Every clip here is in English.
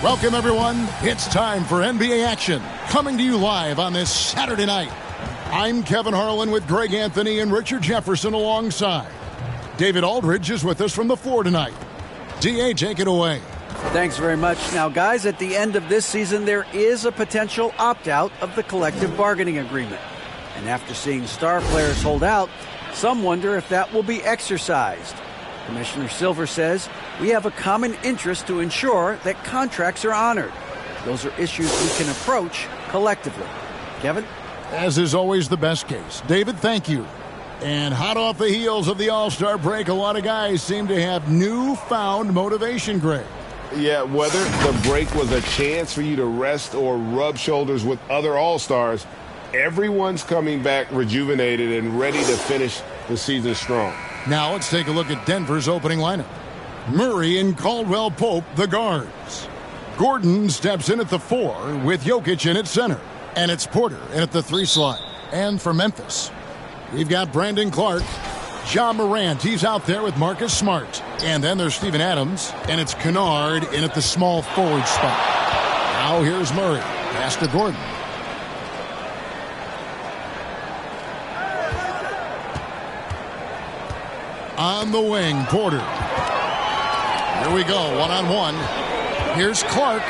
Welcome, everyone. It's time for NBA action, coming to you live on this Saturday night. I'm Kevin Harlan with Greg Anthony and Richard Jefferson alongside. David Aldridge is with us from the floor tonight. DA, take it away. Thanks very much. Now, guys, at the end of this season, there is a potential opt-out of the collective bargaining agreement. And after seeing star players hold out, some wonder if that will be exercised. Commissioner Silver says we have a common interest to ensure that contracts are honored. Those are issues we can approach collectively. Kevin? As is always the best case. David, thank you. And hot off the heels of the All-Star break, a lot of guys seem to have newfound motivation, Greg. Yeah, whether the break was a chance for you to rest or rub shoulders with other All-Stars, everyone's coming back rejuvenated and ready to finish the season strong. Now let's take a look at Denver's opening lineup. Murray and Caldwell Pope, the guards. Gordon steps in at the 4 with Jokic in at center. And it's Porter in at the 3 slot. And for Memphis, we've got Brandon Clark. Ja Morant, he's out there with Marcus Smart. And then there's Steven Adams. And it's Kennard in at the small forward spot. Now here's Murray. Pass to Gordon. On the wing, Porter. Here we go, one-on-one. Here's Clark.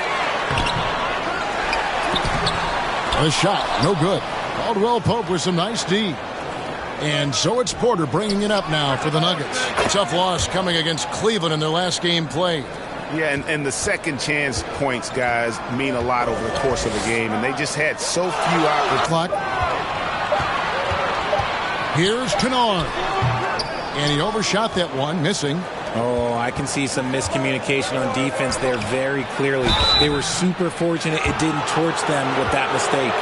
A shot, no good. Caldwell Pope with some nice D. And so it's Porter bringing it up now for the Nuggets. Tough loss coming against Cleveland in their last game played. Yeah, and the second chance points, guys, mean a lot over the course of the game, and they just had so few out the clock. Here's Kennard. And he overshot that one, missing. Oh, I can see some miscommunication on defense there very clearly. They were super fortunate it didn't torch them with that mistake.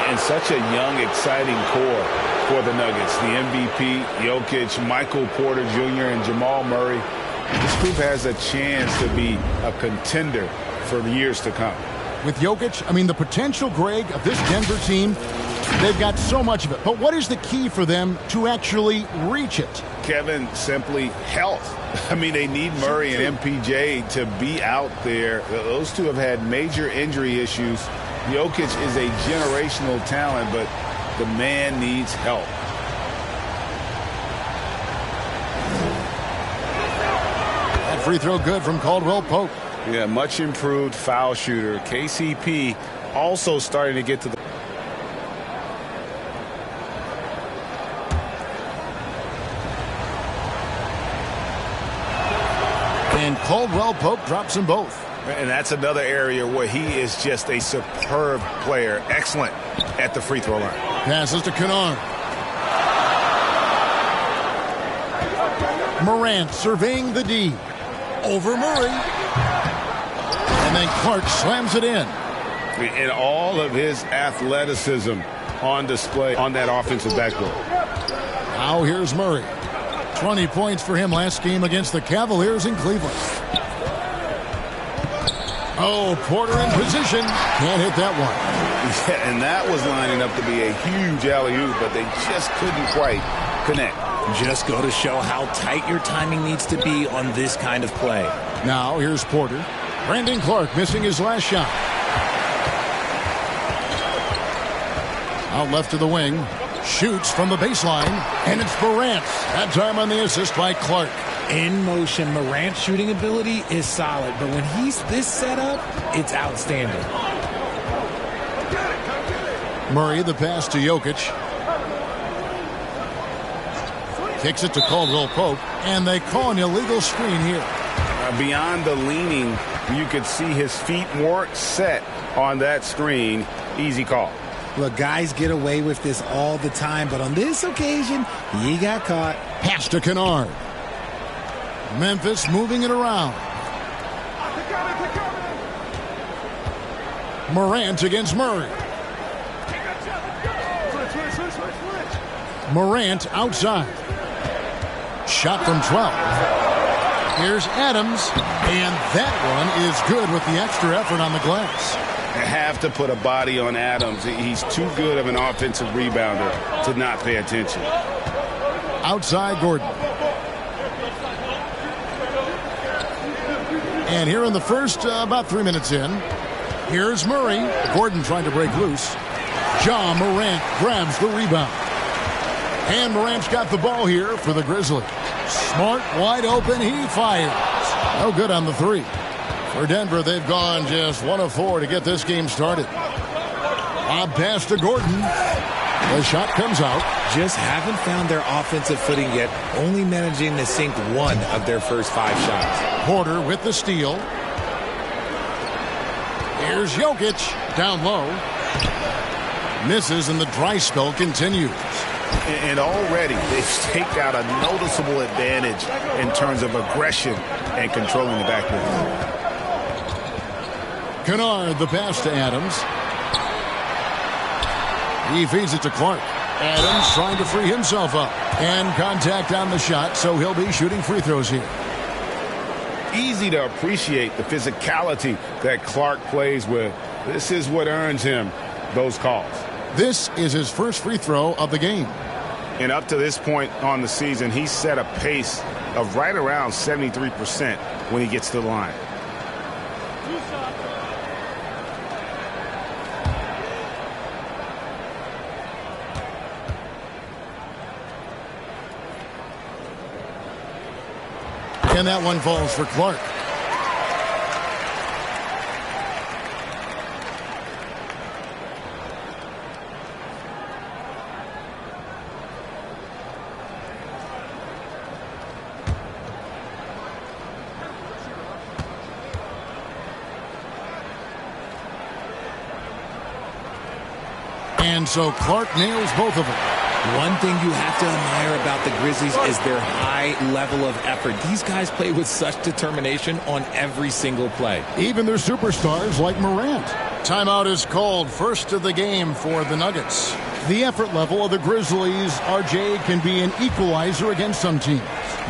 And such a young, exciting core for the Nuggets. The MVP, Jokic, Michael Porter Jr., and Jamal Murray. This group has a chance to be a contender for the years to come. With Jokic, I mean, the potential, Greg, of this Denver team, they've got so much of it. But what is the key for them to actually reach it? Kevin, simply health. I mean, they need Murray and MPJ to be out there. Those two have had major injury issues. Jokic is a generational talent, but the man needs help. That free throw good from Caldwell Pope. Yeah, much improved foul shooter. KCP also starting to get to the... And Caldwell Pope drops them both. And that's another area where he is just a superb player. Excellent at the free throw line. Passes to Kennard. Morant surveying the D. Over Murray. And then Clark slams it in. And all of his athleticism on display on that offensive backboard. Now here's Murray. 20 points for him last game against the Cavaliers in Cleveland. Oh, Porter in position. Can't hit that one. Yeah, and that was lining up to be a huge alley-oop, but they just couldn't quite connect. Just go to show how tight your timing needs to be on this kind of play. Now here's Porter. Brandon Clark missing his last shot. Out left to the wing. Shoots from the baseline. And it's Morant. That time on the assist by Clark. In motion, Morant's shooting ability is solid, but when he's this set up, it's outstanding. Murray, the pass to Jokic. Kicks it to Caldwell Pope, and they call an illegal screen here. Beyond the leaning, you could see his feet weren't set on that screen. Easy call. Look, guys get away with this all the time, but on this occasion, he got caught. Pass to Kennard. Memphis moving it around. Morant against Murray. Morant outside. Shot from 12. Here's Adams, and that one is good with the extra effort on the glass. You have to put a body on Adams. He's too good of an offensive rebounder to not pay attention. Outside Gordon. And here in the first, about 3 minutes in, here's Murray. Gordon trying to break loose. Ja Morant grabs the rebound. And Morant's got the ball here for the Grizzlies. Smart, wide open, he fires. No good on the three. For Denver, they've gone just 1 of 4 to get this game started. Lob pass to Gordon. The shot comes out. Just haven't found their offensive footing yet, only managing to sink 1 of their first 5 shots. Porter with the steal. Here's Jokic down low. Misses, and the dry spell continues. And already they've staked out a noticeable advantage in terms of aggression and controlling the backcourt. Kennard, the pass to Adams. He feeds it to Clark. Adams trying to free himself up. And contact on the shot, so he'll be shooting free throws here. Easy to appreciate the physicality that Clark plays with. This is what earns him those calls. This is his first free throw of the game. And up to this point on the season, he's set a pace of right around 73% when he gets to the line. And that one falls for Clark. And so Clark nails both of them. One thing you have to admire about the Grizzlies is their high level of effort. These guys play with such determination on every single play. Even their superstars like Morant. Timeout is called, first of the game for the Nuggets. The effort level of the Grizzlies, RJ, can be an equalizer against some teams.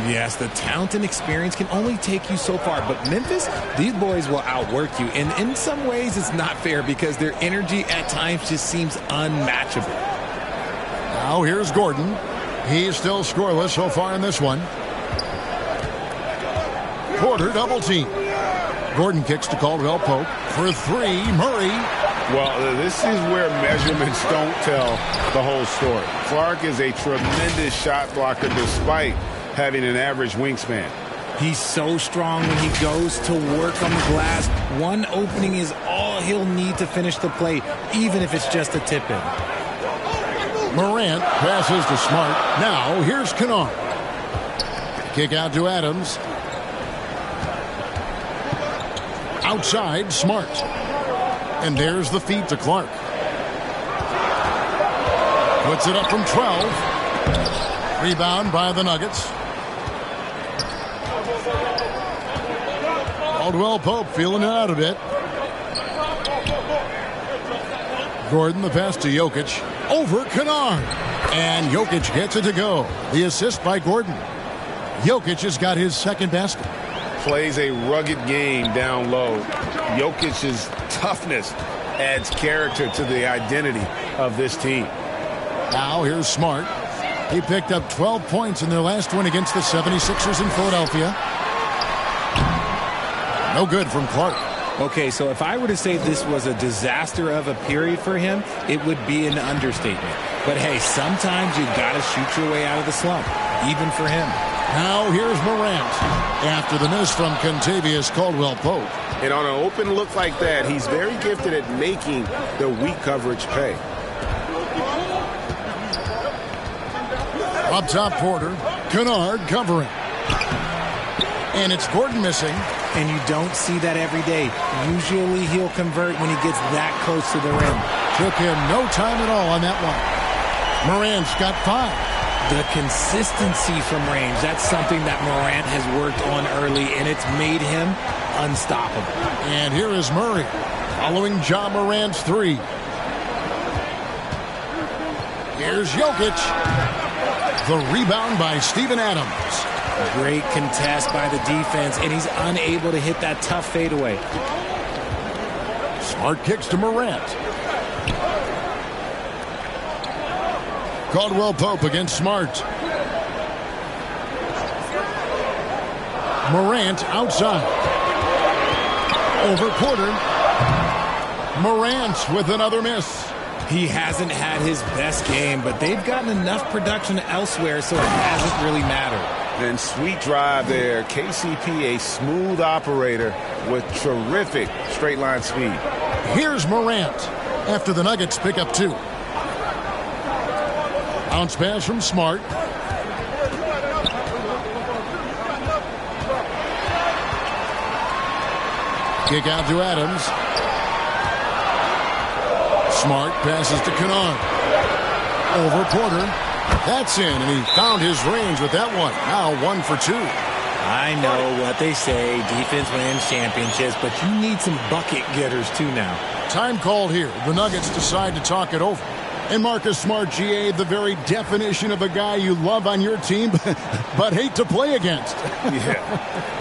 Yes, the talent and experience can only take you so far. But Memphis, these boys will outwork you. And in some ways, it's not fair because their energy at times just seems unmatchable. Now here's Gordon. He's still scoreless so far in this one. Porter double team. Gordon kicks to Caldwell Pope. For 3, Murray. Well, this is where measurements don't tell the whole story. Clark is a tremendous shot blocker despite having an average wingspan. He's so strong when he goes to work on the glass. One opening is all he'll need to finish the play, even if it's just a tip-in. Morant passes to Smart. Now here's Kennard. Kick out to Adams. Outside, Smart. And there's the feed to Clark. Puts it up from 12. Rebound by the Nuggets. Caldwell Pope feeling it out a bit. Gordon, the pass to Jokic. Over Kennard. And Jokic gets it to go. The assist by Gordon. Jokic has got his second basket. Plays a rugged game down low. Jokic's toughness adds character to the identity of this team. Now here's Smart. He picked up 12 points in their last win against the 76ers in Philadelphia. No good from Clark. Okay, so if I were to say this was a disaster of a period for him, it would be an understatement. But hey, sometimes you got to shoot your way out of the slump, even for him. Now here's Morant after the miss from Kentavious Caldwell-Pope. And on an open look like that, he's very gifted at making the weak coverage pay. Up top, Porter. Kennard covering. And it's Gordon missing. And you don't see that every day. Usually he'll convert when he gets that close to the rim. Took him no time at all on that one. Morant's got 5. The consistency from range, that's something that Morant has worked on early, and it's made him unstoppable. And here is Murray following Ja Morant's 3. Here's Jokic. The rebound by Steven Adams. Great contest by the defense, and he's unable to hit that tough fadeaway. Smart kicks to Morant. Caldwell Pope against Smart. Morant outside. Over Porter. Morant with another miss. He hasn't had his best game, but they've gotten enough production elsewhere, so it hasn't really mattered. And sweet drive there. KCP, a smooth operator with terrific straight line speed. Here's Morant after the Nuggets pick up 2. Bounce pass from Smart. Kick out to Adams. Smart passes to Kennard. Over Porter. That's in, and he found his range with that one. Now 1 for 2. I know what they say, defense wins championships, but you need some bucket getters too now. Time called here. The Nuggets decide to talk it over. And Marcus Smart, GA, the very definition of a guy you love on your team, but hate to play against. Yeah,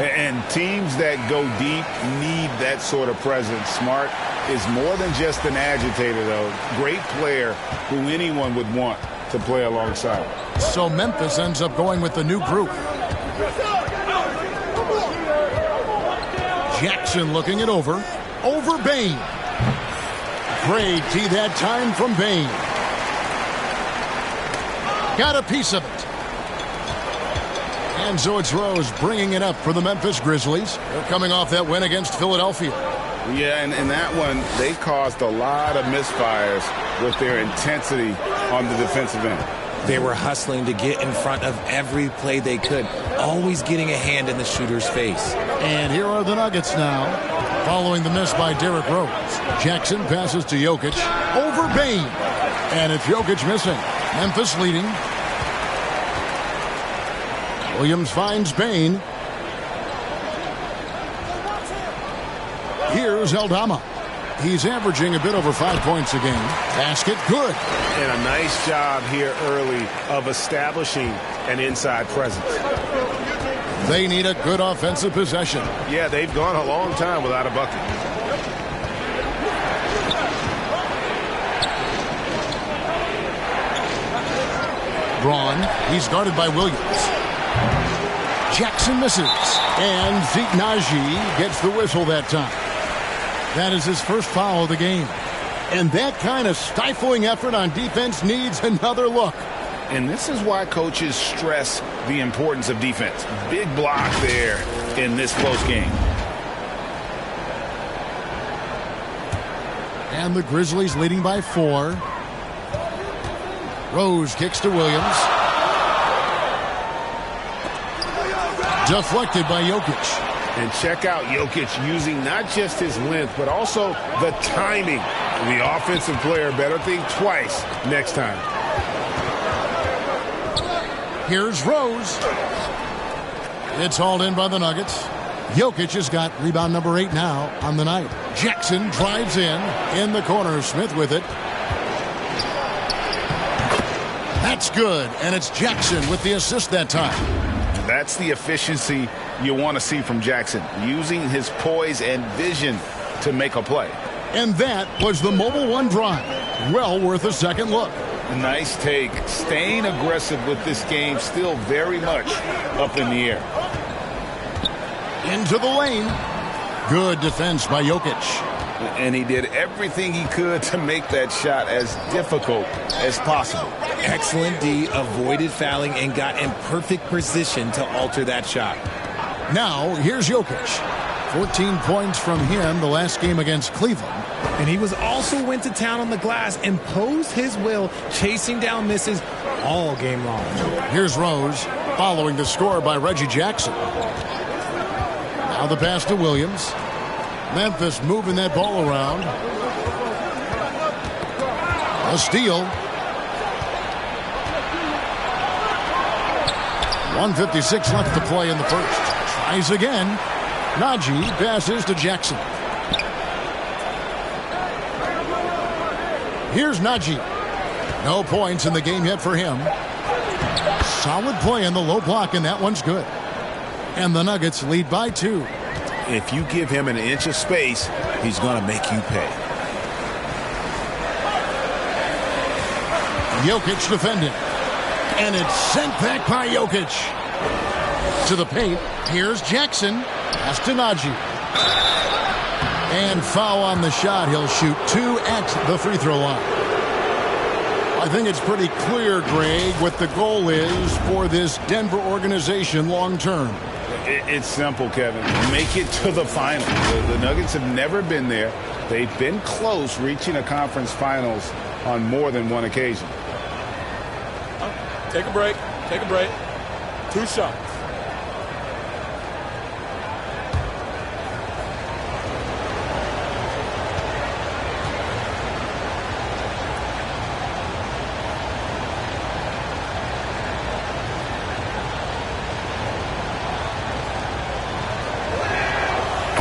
and teams that go deep need that sort of presence. Smart is more than just an agitator, though. Great player who anyone would want to play alongside. So Memphis ends up going with the new group. Jackson looking it over. Over Bane. Great D that time from Bane. Got a piece of it. And so it's Rose bringing it up for the Memphis Grizzlies. They're coming off that win against Philadelphia. Yeah, and in that one, they caused a lot of misfires with their intensity on the defensive end. They were hustling to get in front of every play they could, always getting a hand in the shooter's face. And here are the Nuggets now, following the miss by Derrick Rose. Jackson passes to Jokic. Over Bane. And it's Jokic missing. Memphis leading. Williams finds Bane. Here's Eldama. He's averaging a bit over 5 points a game. Basket good. And a nice job here early of establishing an inside presence. They need a good offensive possession. Yeah, they've gone a long time without a bucket. Braun, he's guarded by Williams. Jackson misses. And Zeke Naji gets the whistle that time. That is his first foul of the game. And that kind of stifling effort on defense needs another look. And this is why coaches stress the importance of defense. Big block there in this close game. And the Grizzlies leading by 4. Rose kicks to Williams. Deflected by Jokic. And check out Jokic using not just his length, but also the timing. The offensive player better think twice next time. Here's Rose. It's hauled in by the Nuggets. Jokic has got rebound number 8 now on the night. Jackson drives in the corner. Smith with it. That's good, and it's Jackson with the assist that time. That's the efficiency you want to see from Jackson, using his poise and vision to make a play. And that was the Mobile One drive. Well worth a second look. Nice take. Staying aggressive with this game, still very much up in the air. Into the lane. Good defense by Jokic. And he did everything he could to make that shot as difficult as possible. Excellent D, avoided fouling and got in perfect position to alter that shot. Now, here's Jokic. 14 points from him the last game against Cleveland. And he was also went to town on the glass, imposed his will, chasing down misses all game long. Here's Rose, following the score by Reggie Jackson. Now the pass to Williams. Memphis moving that ball around. A steal. 1:56 left to play in the first. Tries again. Naji passes to Jackson. Here's Naji. No points in the game yet for him. Solid play in the low block, and that one's good. And the Nuggets lead by 2. If you give him an inch of space, he's going to make you pay. Jokic defending. And it's sent back by Jokic. To the paint. Here's Jackson. Pass to Naji. And foul on the shot. He'll shoot 2 at the free throw line. I think it's pretty clear, Greg, what the goal is for this Denver organization long term. It's simple, Kevin. Make it to the finals. The Nuggets have never been there. They've been close reaching a conference finals on more than one occasion. Take a break. Take a break. 2 shots.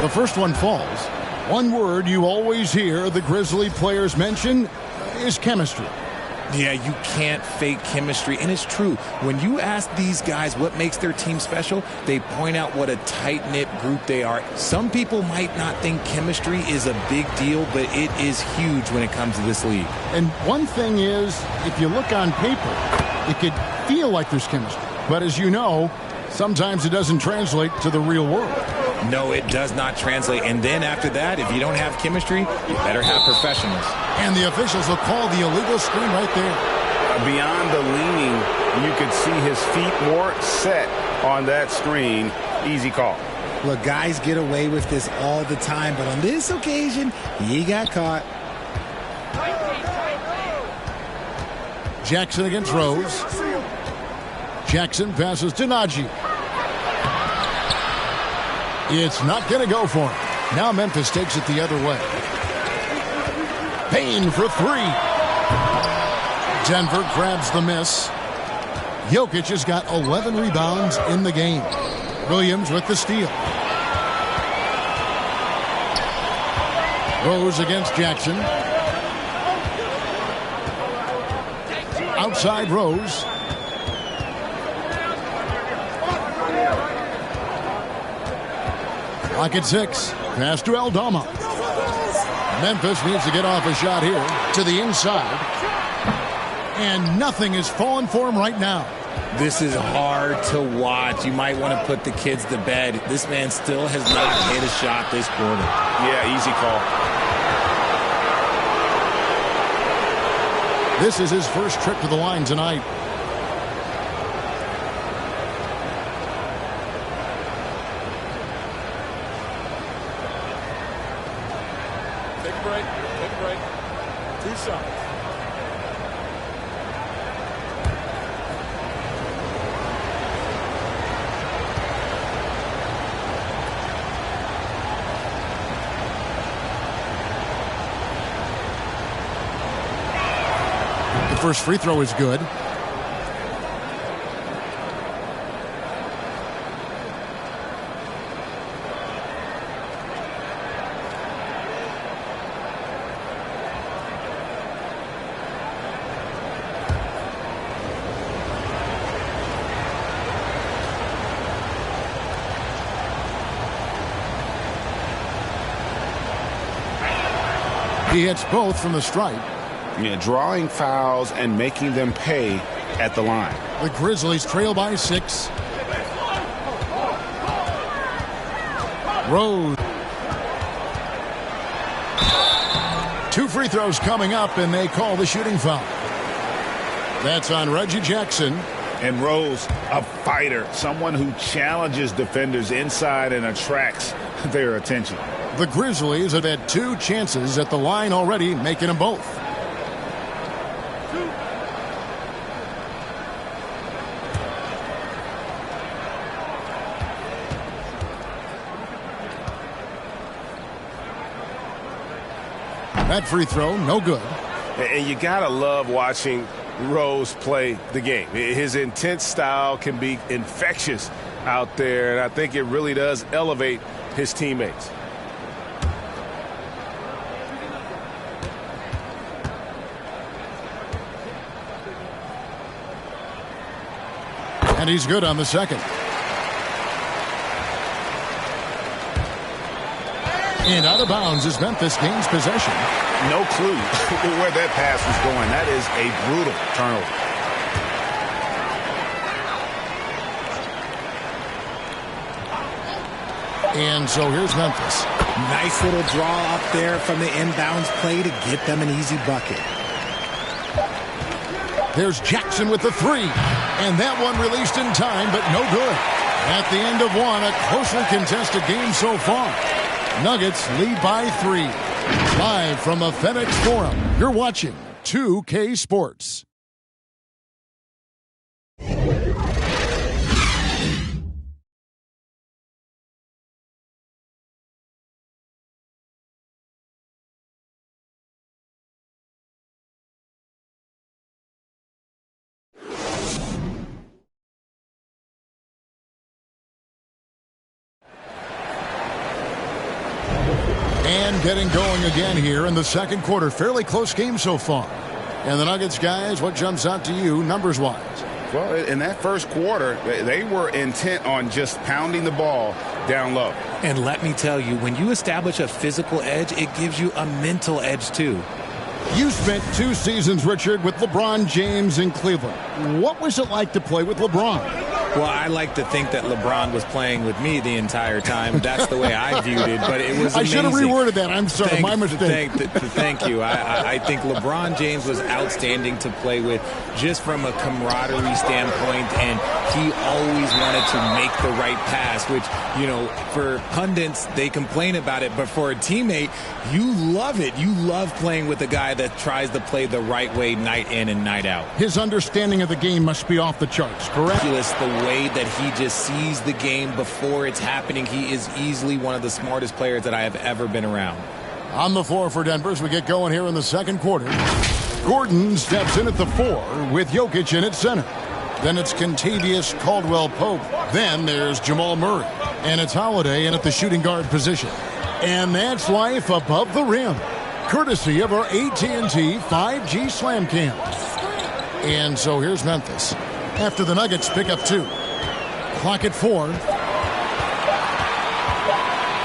The first one falls. One word you always hear the Grizzly players mention is chemistry. Yeah, you can't fake chemistry, and it's true. When you ask these guys what makes their team special, they point out what a tight-knit group they are. Some people might not think chemistry is a big deal, but it is huge when it comes to this league. And one thing is, if you look on paper, it could feel like there's chemistry. But as you know, sometimes it doesn't translate to the real world. No, it does not translate. And then after that, if you don't have chemistry, you better have professionals. And the officials will call the illegal screen right there. Beyond the leaning, you could see his feet more set on that screen. Easy call. Look, guys get away with this all the time, but on this occasion, he got caught. Jackson against Rose. Jackson passes to Najee. It's not going to go for him. Now Memphis takes it the other way. Payne for 3. Denver grabs the miss. Jokic has got 11 rebounds in the game. Williams with the steal. Rose against Jackson. Outside Rose. Clock at 6. Pass to Aldama. Memphis needs to get off a shot here to the inside. And nothing is falling for him right now. This is hard to watch. You might want to put the kids to bed. This man still has not hit a shot this quarter. Yeah, easy call. This is his first trip to the line tonight. Take a break. Take a break. 2 shots. The first free throw is good. He hits both from the stripe. Yeah, drawing fouls and making them pay at the line. The Grizzlies trail by 6. Rose. 2 free throws coming up, and they call the shooting foul. That's on Reggie Jackson. And Rose, a fighter, someone who challenges defenders inside and attracts their attention. The Grizzlies have had 2 chances at the line already, making them both. That free throw, no good. And you got to love watching Rose play the game. His intense style can be infectious out there, and I think it really does elevate his teammates. And he's good on the second. And out of bounds as Memphis gains possession. No clue where that pass was going. That is a brutal turnover. And so here's Memphis. Nice little draw up there from the inbounds play to get them an easy bucket. There's Jackson with the three. And that one released in time, but no good. At the end of one, a closely contested game so far. Nuggets lead by 3. Live from the FedEx Forum, you're watching 2K Sports. And getting going again here in the second quarter. Fairly close game so far. And the Nuggets, guys, what jumps out to you numbers-wise? Well, in that first quarter, they were intent on just pounding the ball down low. And let me tell you, when you establish a physical edge, it gives you a mental edge, too. You spent 2 seasons, Richard, with LeBron James in Cleveland. What was it like to play with LeBron? Well, I like to think that LeBron was playing with me the entire time. That's the way I viewed it, but it was amazing. I should have reworded that. I'm sorry, my mistake. Thank you. I think LeBron James was outstanding to play with just from a camaraderie standpoint, and he always wanted to make the right pass, which, you know, for pundits, they complain about it, but for a teammate, you love it. You love playing with a guy that tries to play the right way night in and night out. His understanding of the game must be off the charts, correct? The way that he just sees the game before it's happening, he is easily one of the smartest players that I have ever been around. On the floor for Denver as we get going here in the second quarter. Gordon steps in at the 4 with Jokic in at center. Then it's Kentavious Caldwell-Pope. Then there's Jamal Murray. And it's Holiday in at the shooting guard position. And that's life above the rim, courtesy of our AT&T 5G Slam Cam. And so here's Memphis. After the Nuggets pick up 2. Clock at 4.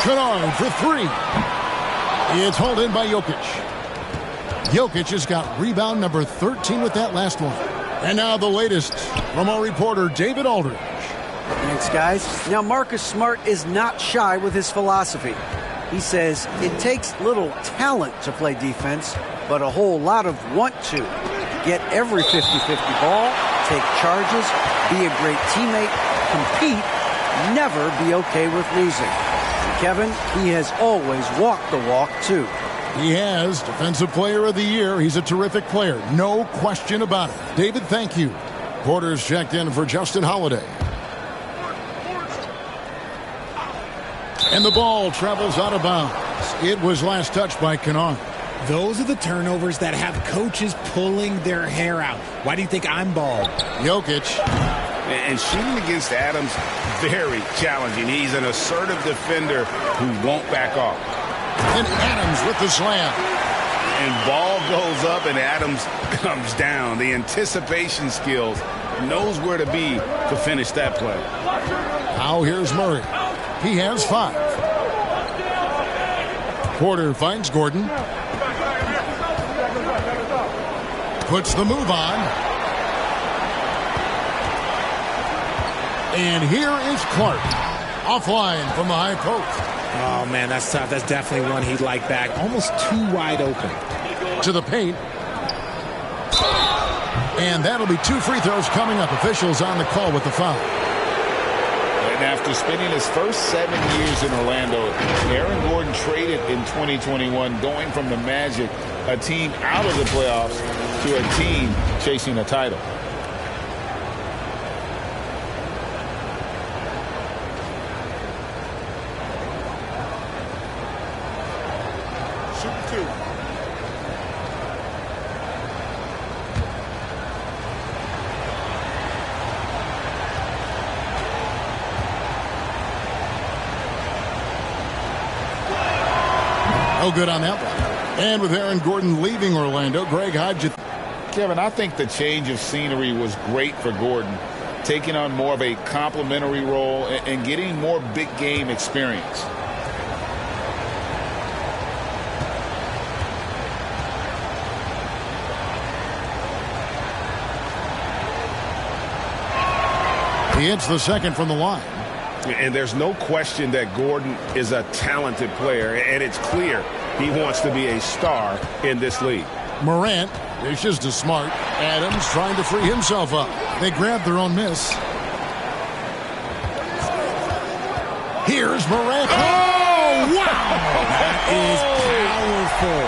Kennard for 3. It's hauled in by Jokic. Jokic has got rebound number 13 with that last one. And now the latest from our reporter, David Aldridge. Thanks, guys. Now, Marcus Smart is not shy with his philosophy. He says it takes little talent to play defense, but a whole lot of want to. Get every 50-50 ball, take charges, be a great teammate, compete, never be okay with losing. And Kevin, he has always walked the walk, too. He has. Defensive Player of the Year. He's a terrific player. No question about it. David, thank you. Porter's checked in for Justin Holiday. And the ball travels out of bounds. It was last touched by Kennard. Those are the turnovers that have coaches pulling their hair out. Why do you think I'm bald? Jokic. And shooting against Adams, very challenging. He's an assertive defender who won't back off. And Adams with the slam. And ball goes up and Adams comes down. The anticipation skills, knows where to be to finish that play. Now here's Murray. He has 5. Porter finds Gordon. Puts the move on. And here is Clark. Offline from the high post. Oh, man, that's tough. That's definitely one he'd like back. Almost too wide open. To the paint. And that'll be 2 free throws coming up. Officials on the call with the foul. And after spending his first 7 years in Orlando, Aaron Gordon traded in 2021, going from the Magic, a team out of the playoffs, to a team chasing a title. Shoot 2. No good on that one. And with Aaron Gordon leaving Orlando, Greg Hodge. Kevin, I think the change of scenery was great for Gordon, taking on more of a complimentary role and getting more big game experience. He hits the second from the line. And there's no question that Gordon is a talented player, and it's clear he wants to be a star in this league. Morant dishes to Smart. Adams trying to free himself up. They grab their own miss. Here's Morant. Oh, wow! That is powerful.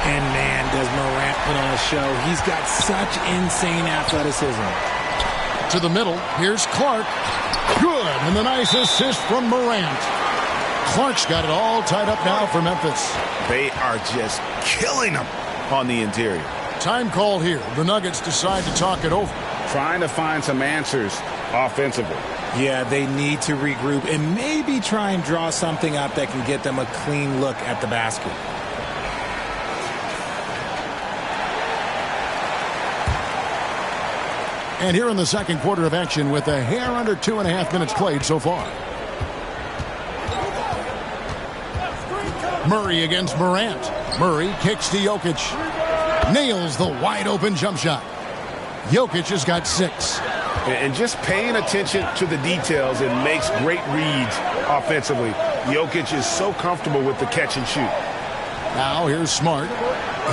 And man, does Morant put on a show. He's got such insane athleticism. To the middle. Here's Clark. Good. And the nice assist from Morant. Clark's got it all tied up now for Memphis. They are just killing them on the interior. Time call here. The Nuggets decide to talk it over. Trying to find some answers offensively. Yeah, they need to regroup and maybe try and draw something up that can get them a clean look at the basket. And here in the second quarter of action with a hair under 2.5 minutes played so far. Murray against Morant. Murray kicks to Jokic. Nails the wide open jump shot. Jokic has got 6. And just paying attention to the details and makes great reads offensively. Jokic is so comfortable with the catch and shoot. Now here's Smart.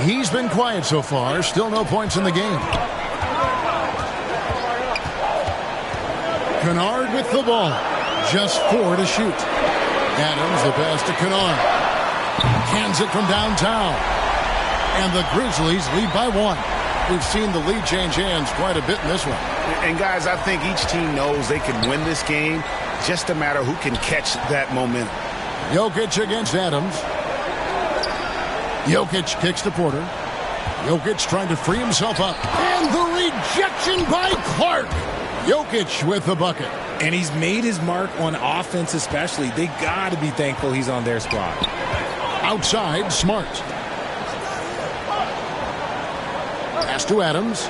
He's been quiet so far. Still no points in the game. Kennard with the ball. Just 4 to shoot. Adams the pass to Kennard. Cans it from downtown. And the Grizzlies lead by 1. We've seen the lead change hands quite a bit in this one. And guys, I think each team knows they can win this game. Just a matter who can catch that momentum. Jokic against Adams. Jokic kicks to Porter. Jokic trying to free himself up. And the rejection by Clark. Jokic with the bucket. And he's made his mark on offense especially. They got to be thankful he's on their squad. Outside, Smart. Pass to Adams.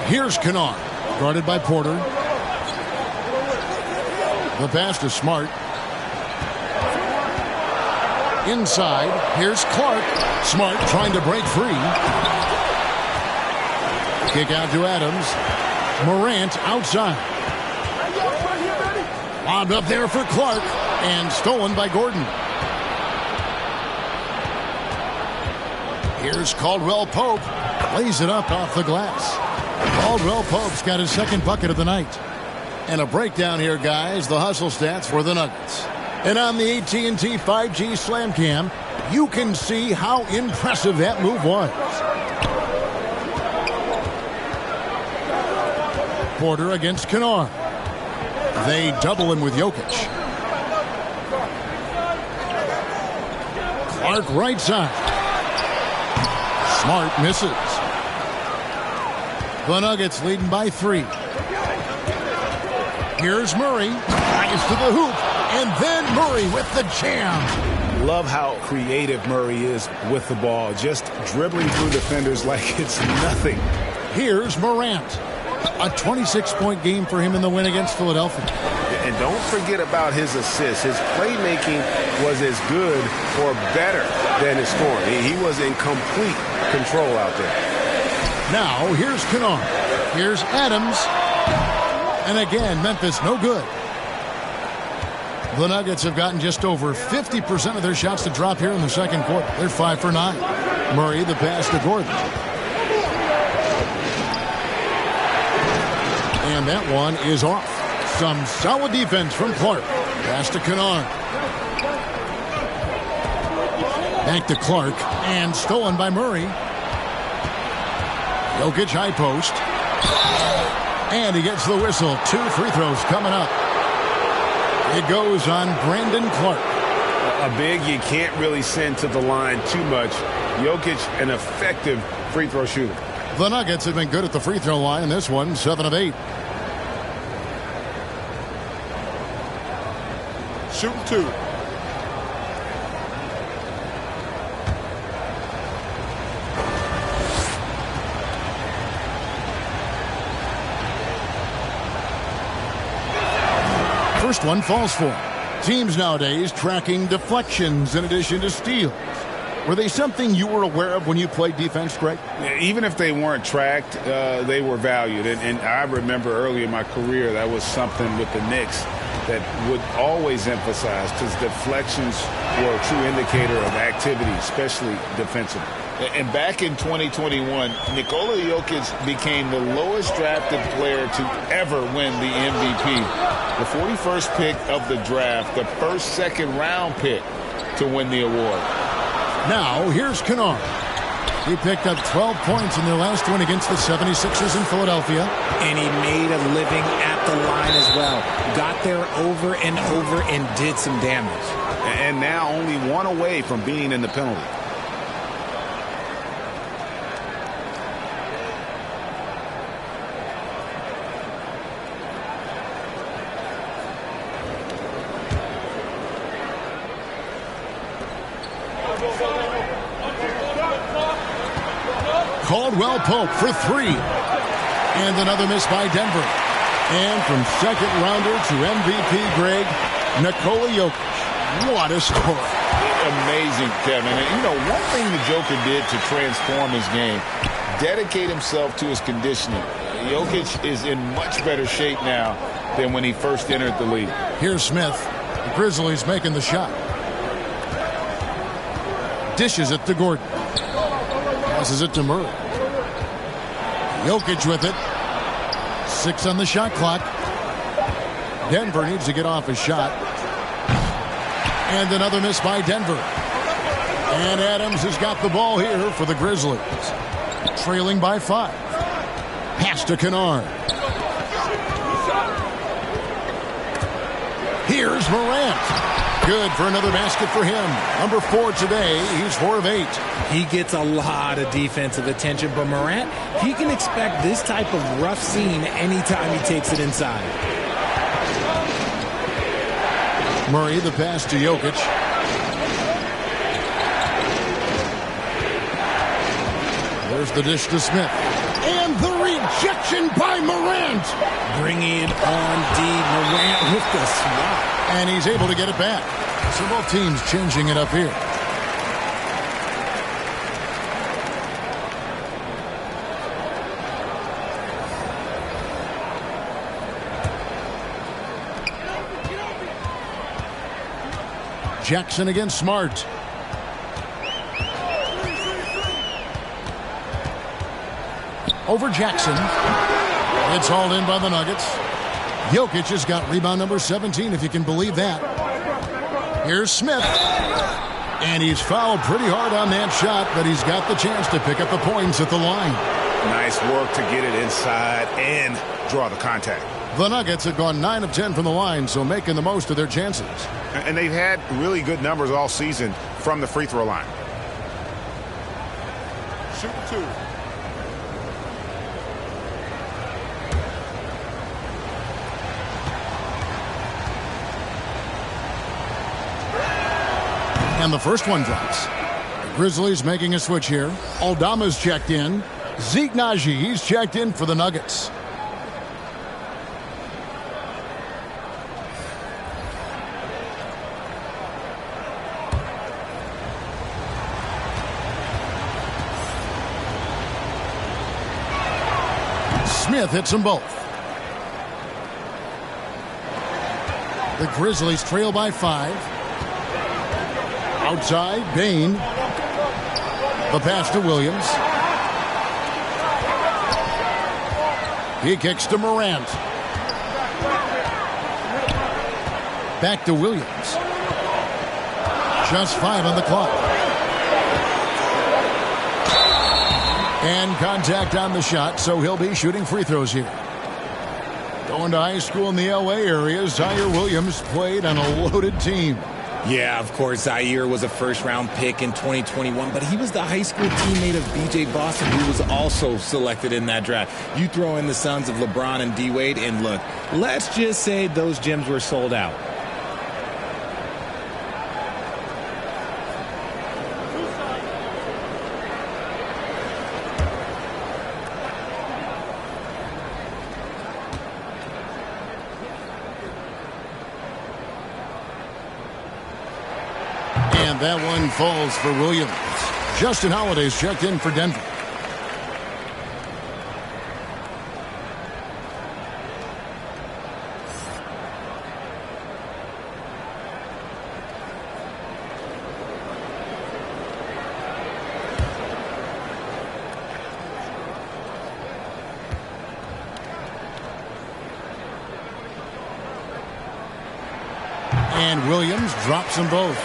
Here's Kennard. Guarded by Porter. The pass to Smart. Inside, here's Clark. Smart trying to break free. Kick out to Adams. Morant outside. Lobbed up there for Clark. And stolen by Gordon. Here's Caldwell Pope. Lays it up off the glass. Caldwell Pope's got his second bucket of the night. And a breakdown here, guys. The hustle stats for the Nuggets. And on the AT&T 5G Slam Cam, you can see how impressive that move was. Porter against Kennard. They double him with Jokic. Clark right side. Smart misses. The Nuggets leading by 3. Here's Murray. Nice to the hoop. And then Murray with the jam. Love how creative Murray is with the ball. Just dribbling through defenders like it's nothing. Here's Morant. A 26-point game for him in the win against Philadelphia. And don't forget about his assists. His playmaking was as good or better than his scoring. He was in complete control out there. Now, here's Kennard. Here's Adams. And again, Memphis no good. The Nuggets have gotten just over 50% of their shots to drop here in the second quarter. They're 5 for 9. Murray the pass to Gordon. And that one is off. Some solid defense from Clark. Pass to Kennard. Back to Clark. And stolen by Murray. Jokic high post. And he gets the whistle. 2 free throws coming up. It goes on Brandon Clark. A big you can't really send to the line too much. Jokic, an effective free throw shooter. The Nuggets have been good at the free throw line in this one, 7 of 8. Shooting 2. First one falls for him. Teams nowadays tracking deflections in addition to steals. Were they something you were aware of when you played defense, Greg? Even if they weren't tracked, they were valued. And I remember early in my career, that was something with the Knicks that would always emphasize, because deflections were a true indicator of activity, especially defensively. And back in 2021, Nikola Jokic became the lowest drafted player to ever win the MVP. The 41st pick of the draft, the first second-round pick to win the award. Now, here's Kennard. He picked up 12 points in their last win against the 76ers in Philadelphia. And he made a living at the line as well. Got there over and over and did some damage. And now only one away from being in the penalty. Caldwell Pope for three. And another miss by Denver. And from second rounder to MVP Greg, Nikola Jokic. What a story. Amazing, Kevin. And you know, one thing the Joker did to transform his game, dedicate himself to his conditioning. Jokic is in much better shape now than when he first entered the league. Here's Smith. The Grizzlies making the shot. Dishes it to Gordon. Passes it to Murray. Jokic with it. 6 on the shot clock. Denver needs to get off his shot. And another miss by Denver. And Adams has got the ball here for the Grizzlies. Trailing by 5. Pass to Kennard. Here's Morant. Good for another basket for him. Number 4 today. He's 4 of 8. He gets a lot of defensive attention, but Morant, he can expect this type of rough scene anytime he takes it inside. Murray, the pass to Jokic. There's the dish to Smith. And the rejection by Morant. Bringing it on D. Morant with the swat. And he's able to get it back. So both teams changing it up here. Jackson against Smart. Over Jackson. It's hauled in by the Nuggets. Jokic has got rebound number 17, if you can believe that. Here's Smith. And he's fouled pretty hard on that shot, but he's got the chance to pick up the points at the line. Nice work to get it inside and draw the contact. The Nuggets have gone 9 of 10 from the line, so making the most of their chances. And they've had really good numbers all season from the free throw line. Shoot 2. And the first one drops. The Grizzlies making a switch here. Aldama's checked in. Zeke Naji, he's checked in for the Nuggets. Smith hits them both. The Grizzlies trail by 5. Outside, Bain. The pass to Williams. He kicks to Morant. Back to Williams. Just 5 on the clock. And contact on the shot, so he'll be shooting free throws here. Going to high school in the L.A. area, Zaire Williams played on a loaded team. Yeah, of course, Zaire was a first-round pick in 2021, but he was the high school teammate of B.J. Boston, who was also selected in that draft. You throw in the sons of LeBron and D-Wade, and look, let's just say those gyms were sold out. that one falls for Williams. Justin Holiday's checked in for Denver. And Williams drops them both.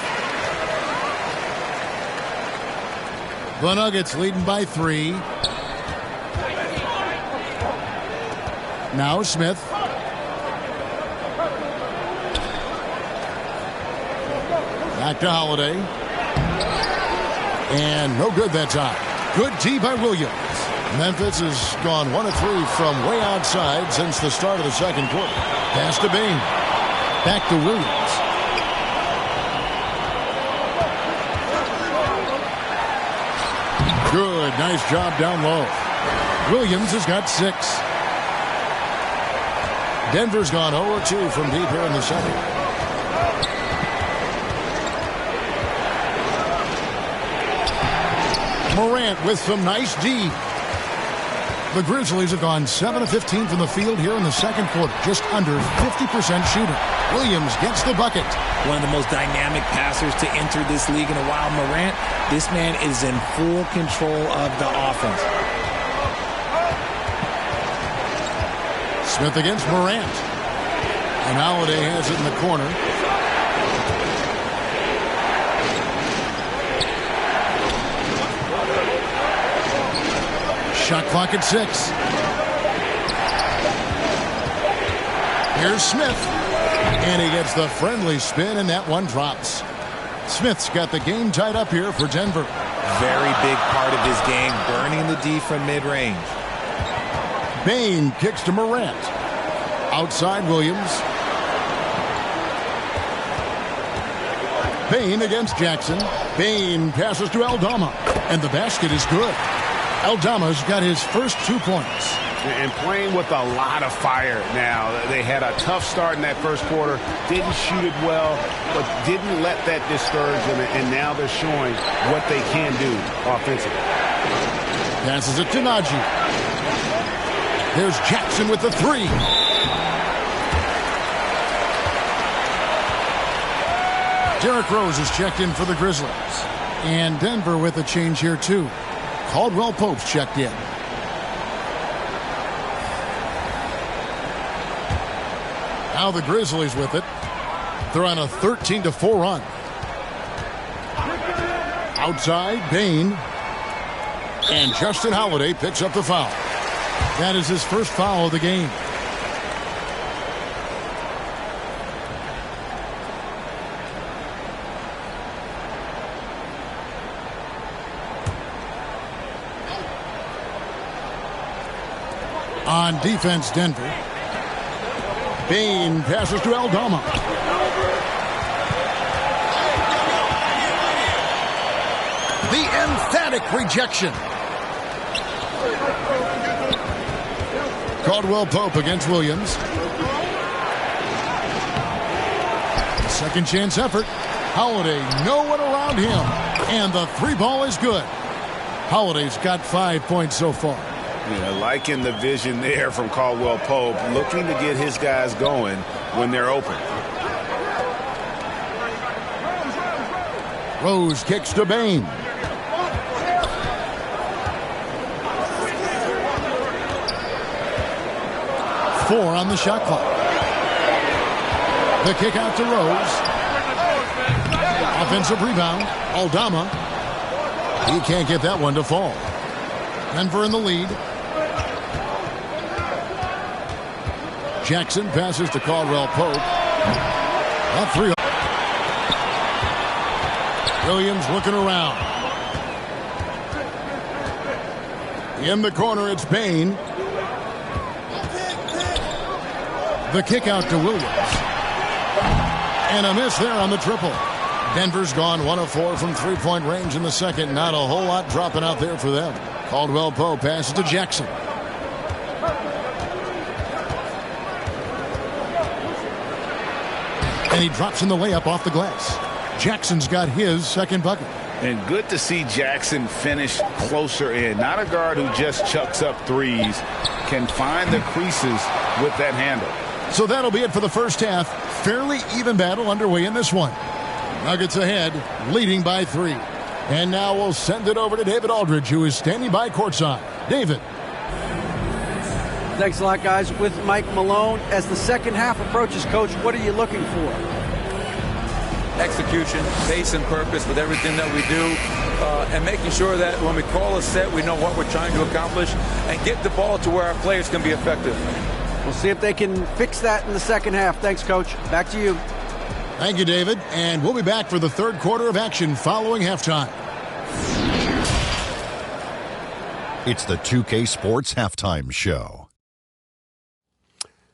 The Nuggets leading by 3. Now Smith. Back to Holiday. And no good that time. Good D by Williams. Memphis has gone 1 of 3 from way outside since the start of the second quarter. Pass to Bain. Back to Williams. Good. Nice job down low. Williams has got 6. Denver's gone 0-2 from deep here in the second. Morant with some nice D. The Grizzlies have gone 7 of 15 from the field here in the second quarter. Just under 50% shooting. Williams gets the bucket. One of the most dynamic passers to enter this league in a while. Morant, this man is in full control of the offense. Smith against Morant. And Holiday has it in the corner. Shot clock at 6. Here's Smith. And he gets the friendly spin, and that one drops. Smith's got the game tied up here for Denver. Very big part of his game, burning the D from mid-range. Bain kicks to Morant. Outside Williams. Bain against Jackson. Bain passes to Aldama. And the basket is good. Aldama's got his first 2 points. And playing with a lot of fire now. They had a tough start in that first quarter. Didn't shoot it well, but didn't let that discourage them. And now they're showing what they can do offensively. Passes it to Najee. There's Jackson with the 3. Derrick Rose is checked in for the Grizzlies. And Denver with a change here, too. Caldwell Pope's checked in. Now the Grizzlies with it. They're on a 13-4 run. Outside, Bain. And Justin Holiday picks up the foul. That is his first foul of the game. On defense, Denver. Bain passes to Aldama. The emphatic rejection. Caldwell Pope against Williams. Second chance effort. Holiday, no one around him. And the 3 ball is good. Holiday's got 5 points so far. Yeah, liking the vision there from Caldwell Pope, looking to get his guys going when they're open. Rose kicks to Bain. Four on the shot clock. The kick out to Rose. Offensive rebound. Aldama. He can't get that one to fall. Denver in the lead. Jackson passes to Caldwell Pope. Up 3. Williams looking around. In the corner, it's Bain. The kick out to Williams. And a miss there on the triple. Denver's gone 1 of 4 from three-point range in the second. Not a whole lot dropping out there for them. Caldwell Pope passes to Jackson. And he drops in the layup off the glass. Jackson's got his second bucket. And good to see Jackson finish closer in. Not a guard who just chucks up threes. Can find the creases with that handle. So that'll be it for the first half. Fairly even battle underway in this one. Nuggets ahead, leading by 3. And now we'll send it over to David Aldridge, who is standing by courtside. David. Thanks a lot, guys. With Mike Malone, as the second half approaches, Coach, what are you looking for? Execution, pace and purpose with everything that we do, and making sure that when we call a set, we know what we're trying to accomplish and get the ball to where our players can be effective. We'll see if they can fix that in the second half. Thanks, Coach. Back to you. Thank you, David. And we'll be back for the third quarter of action following halftime. It's the 2K Sports Halftime Show.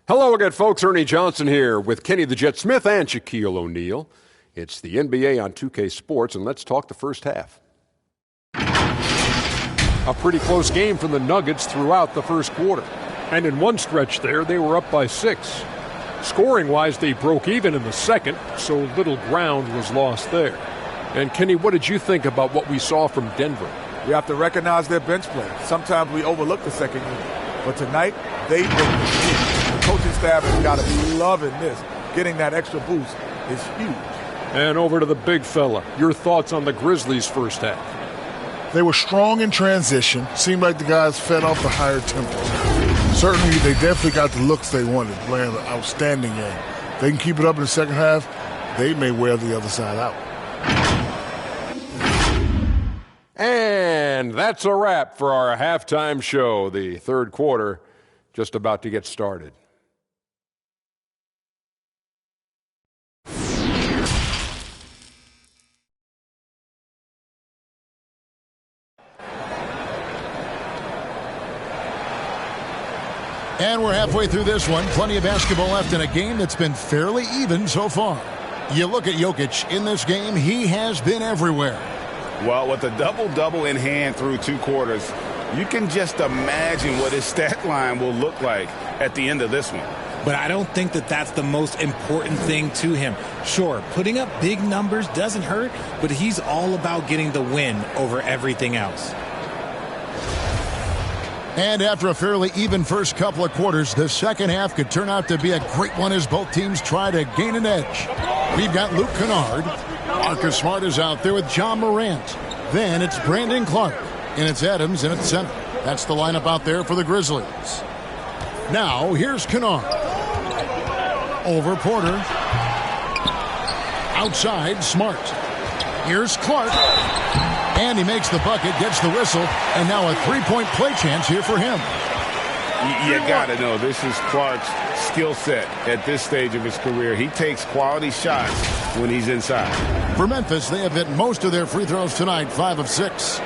Hello again, folks. Ernie Johnson here with Kenny the Jet Smith and Shaquille O'Neal. It's the NBA on 2K Sports, and let's talk the first half. A pretty close game for the Nuggets throughout the first quarter. And in one stretch there, they were up by 6. Scoring-wise, they broke even in the second, so little ground was lost there. And Kenny, what did you think about what we saw from Denver? We have to recognize their bench play. Sometimes we overlook the second unit. But tonight, they broke the team. The coaching staff has got to be loving this. Getting that extra boost is huge. And over to the big fella. Your thoughts on the Grizzlies' first half? They were strong in transition. Seemed like the guys fed off the higher tempo. Certainly, they definitely got the looks they wanted, playing an outstanding game. They can keep it up in the second half, they may wear the other side out. And that's a wrap for our halftime show. The third quarter just about to get started. And we're halfway through this one. Plenty of basketball left in a game that's been fairly even so far. You look at Jokic in this game, he has been everywhere. Well, with a double-double in hand through 2 quarters, you can just imagine what his stat line will look like at the end of this one. But I don't think that that's the most important thing to him. Sure, putting up big numbers doesn't hurt, but he's all about getting the win over everything else. And after a fairly even first couple of quarters, the second half could turn out to be a great one as both teams try to gain an edge. We've got Luke Kennard. Marcus Smart is out there with John Morant. Then it's Brandon Clark. And it's Adams in at center. That's the lineup out there for the Grizzlies. Now, here's Kennard. Over Porter. Outside, Smart. Here's Clark. And he makes the bucket, gets the whistle, and now a three-point play chance here for him. You got to know, this is Clark's skill set at this stage of his career. He takes quality shots when he's inside. For Memphis, they have hit most of their free throws tonight, 5 of 6.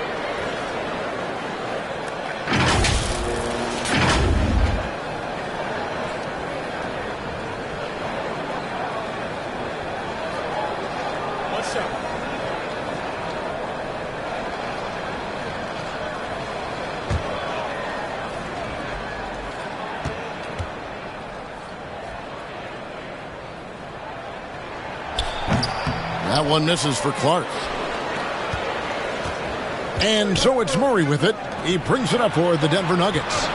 That one misses for Clark. And so it's Murray with it. He brings it up for the Denver Nuggets.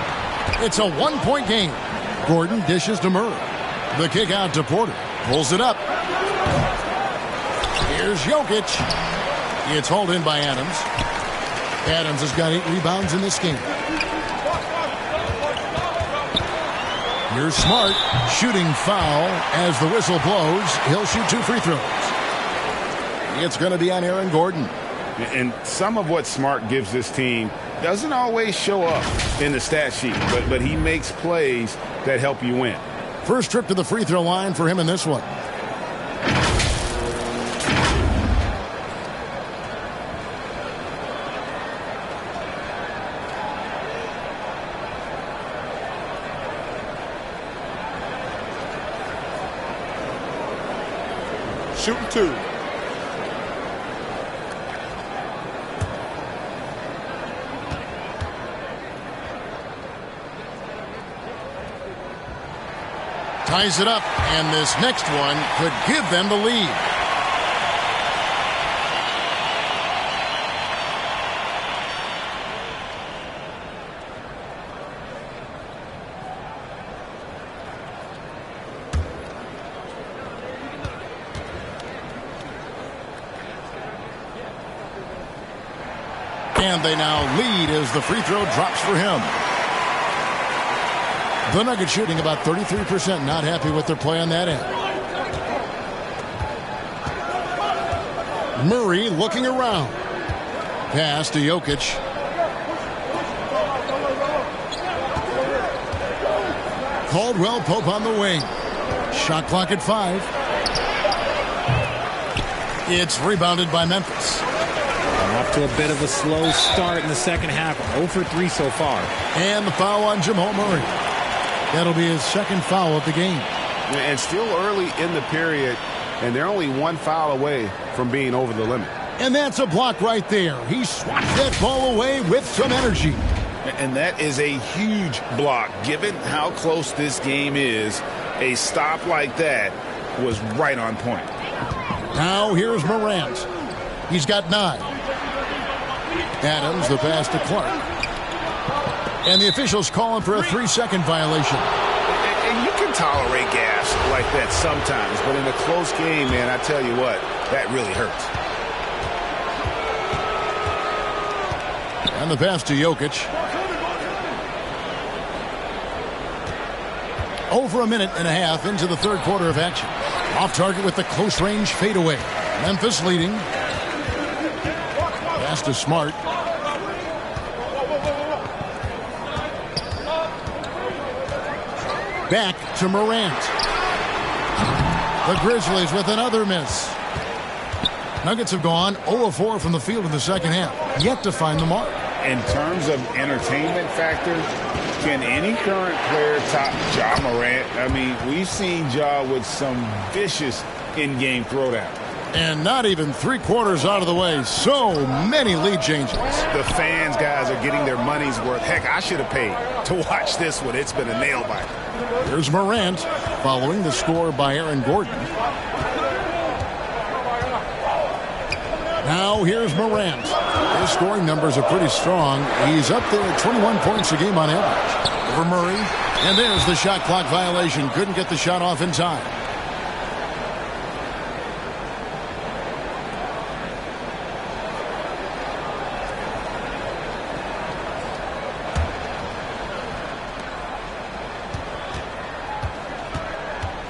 It's a one-point game. Gordon dishes to Murray. The kick out to Porter. Pulls it up. Here's Jokic. It's hauled in by Adams. Adams has got 8 rebounds in this game. Here's Smart. Shooting foul as the whistle blows. He'll shoot 2 free throws. It's going to be on Aaron Gordon. And some of what Smart gives this team doesn't always show up in the stat sheet, but he makes plays that help you win. First trip to the free throw line for him in this one. Shooting 2. Ties it up, and this next one could give them the lead. And they now lead as the free throw drops for him. The Nuggets shooting about 33%, not happy with their play on that end. Murray looking around. Pass to Jokic. Caldwell Pope on the wing. Shot clock at 5. It's rebounded by Memphis. Off to a bit of a slow start in the second half. 0 for 3 so far. And the foul on Jamal Murray. That'll be his second foul of the game. And still early in the period, and they're only one foul away from being over the limit. And that's a block right there. He swats that ball away with some energy. And that is a huge block. Given how close this game is, a stop like that was right on point. Now here's Morant. He's got 9. Adams, the pass to Clark. And the officials calling for a 3-second violation. And you can tolerate gas like that sometimes, but in a close game, man, I tell you what, that really hurts. And the pass to Jokic. Over a minute and a half into the third quarter of action. Off target with the close range fadeaway. Memphis leading. Pass to Smart. Back to Morant. The Grizzlies with another miss. Nuggets have gone 0-4 from the field in the second half. Yet to find the mark. In terms of entertainment factor, can any current player top Ja Morant? I mean, we've seen Ja with some vicious in-game throwdown. And not even 3/4 out of the way. So many lead changes. The fans, guys, are getting their money's worth. Heck, I should have paid to watch this one. It's been a nail-biter. Here's Morant following the score by Aaron Gordon. Now here's Morant. His scoring numbers are pretty strong. He's up there at 21 points a game on average. Over Murray. And there's the shot clock violation. Couldn't get the shot off in time.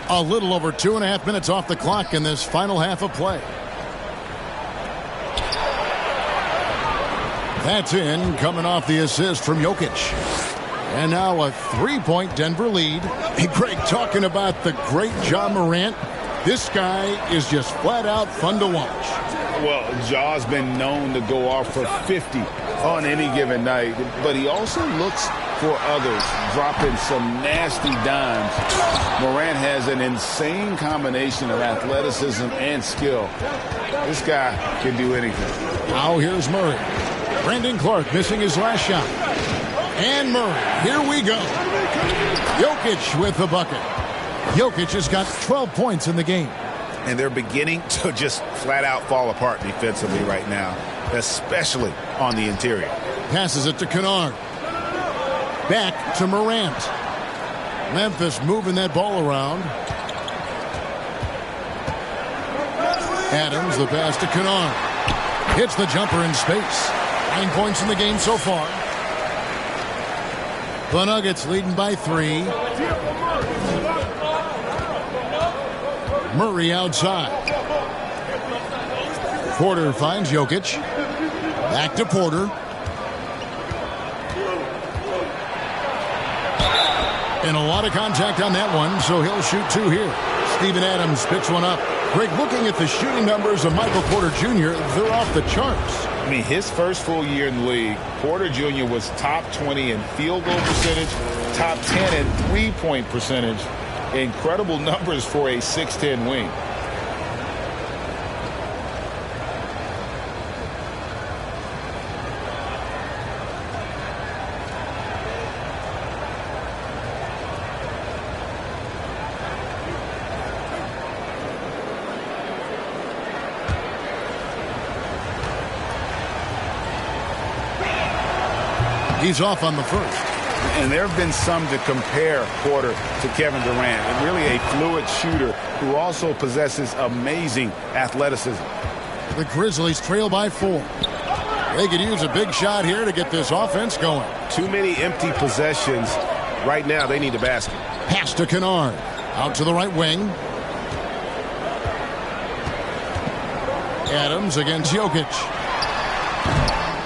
A little over 2.5 minutes off the clock in this final half of play. That's in, coming off the assist from Jokic. And now a 3-point Denver lead. Hey, Greg, talking about the great Ja Morant, this guy is just flat out fun to watch. Well, Ja's been known to go off for 50 on any given night, but he also looks for others, dropping some nasty dimes. Morant has an insane combination of athleticism and skill. This guy can do anything. Now here's Murray. Brandon Clark missing his last shot. And Murray, here we go. Jokic with the bucket. Jokic has got 12 points in the game. And they're beginning to just flat out fall apart defensively right now, especially on the interior. Passes it to Kennard. Back to Morant. Memphis moving that ball around. Adams, the pass to Kennard. Hits the jumper in space. 9 points in the game so far. The Nuggets leading by 3. Murray outside. Porter finds Jokic. Back to Porter. And a lot of contact on that one, so he'll shoot 2 here. Steven Adams picks one up. Greg, looking at the shooting numbers of Michael Porter Jr., they're off the charts. I mean, his first full year in the league, Porter Jr. was top 20 in field goal percentage, top 10 in three-point percentage. Incredible numbers for a 6'10 wing. He's off on the first. And there have been some to compare Porter to Kevin Durant. And really a fluid shooter who also possesses amazing athleticism. The Grizzlies trail by 4. They could use a big shot here to get this offense going. Too many empty possessions. Right now, they need a basket. Pass to Kennard. Out to the right wing. Adams against Jokic.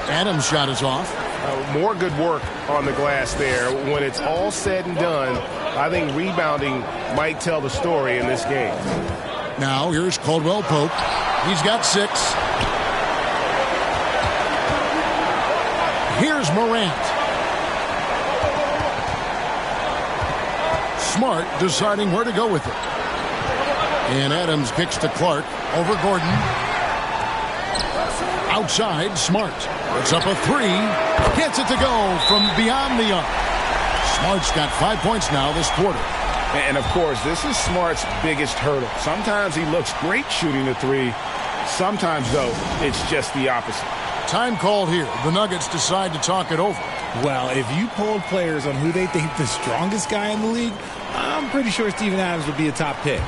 Adams' shot is off. More good work on the glass there. When it's all said and done, I think rebounding might tell the story in this game. Now here's Caldwell Pope. He's got 6. Here's Morant. Smart deciding where to go with it. And Adams kicks to Clark over Gordon. Outside, Smart. Puts up a 3. Gets it to go from beyond the arc. Smart's got 5 points now this quarter. And, of course, this is Smart's biggest hurdle. Sometimes he looks great shooting the 3. Sometimes, though, it's just the opposite. Time called here. The Nuggets decide to talk it over. Well, if you polled players on who they think the strongest guy in the league, I'm pretty sure Steven Adams would be a top pick.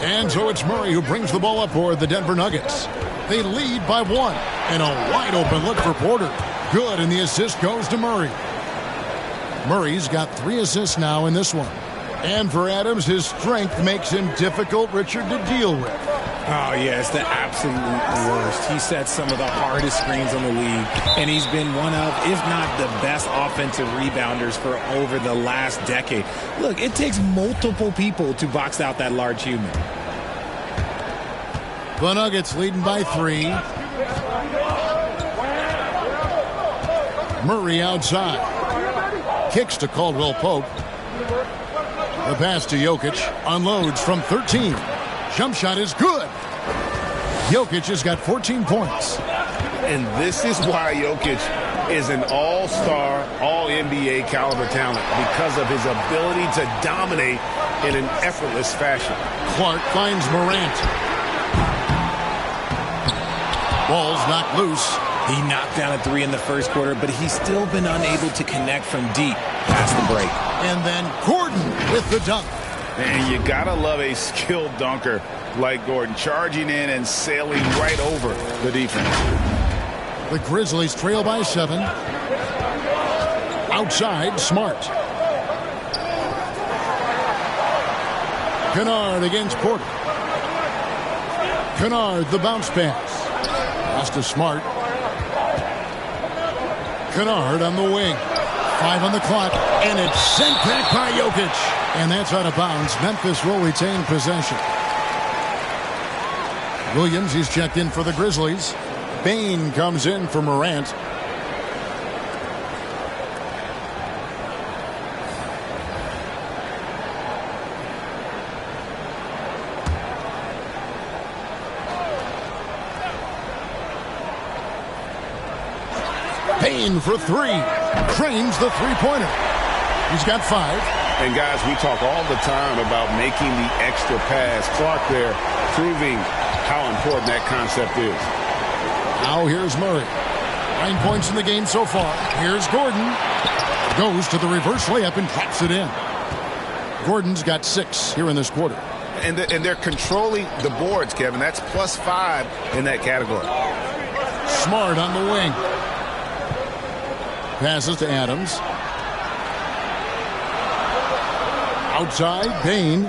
And so it's Murray who brings the ball up for the Denver Nuggets. They lead by 1. And a wide open look for Porter. Good, and the assist goes to Murray. Murray's got 3 assists now in this one. And for Adams, his strength makes him difficult, Richard, to deal with. Oh, yeah, it's the absolute worst. He sets some of the hardest screens on the league, and he's been one of, if not the best offensive rebounders for over the last decade. Look, it takes multiple people to box out that large human. The Nuggets leading by 3. Murray outside. Kicks to Caldwell Pope. The pass to Jokic. Unloads from 13. Jump shot is good. Jokic has got 14 points. And this is why Jokic is an all-star, all-NBA caliber talent, because of his ability to dominate in an effortless fashion. Clark finds Morant. Ball's knocked loose. He knocked down a 3 in the first quarter, but he's still been unable to connect from deep past the break. And then Gordon with the dunk. And you gotta love a skilled dunker like Gordon, charging in and sailing right over the defense. The Grizzlies trail by 7. Outside, Smart. Kennard against Porter. Kennard, the bounce pass. Pass to Smart. Kennard on the wing. 5 on the clock, and it's sent back by Jokic. And that's out of bounds. Memphis will retain possession. Williams, he's checked in for the Grizzlies. Bain comes in for Morant. Bain for 3. Trains the three-pointer. He's got 5. And, guys, we talk all the time about making the extra pass. Clark there proving how important that concept is. Now here's Murray. 9 points in the game so far. Here's Gordon. Goes to the reverse layup and drops it in. Gordon's got 6 here in this quarter. And they're controlling the boards, Kevin. That's +5 in that category. Smart on the wing. Passes to Adams. Outside, Bain.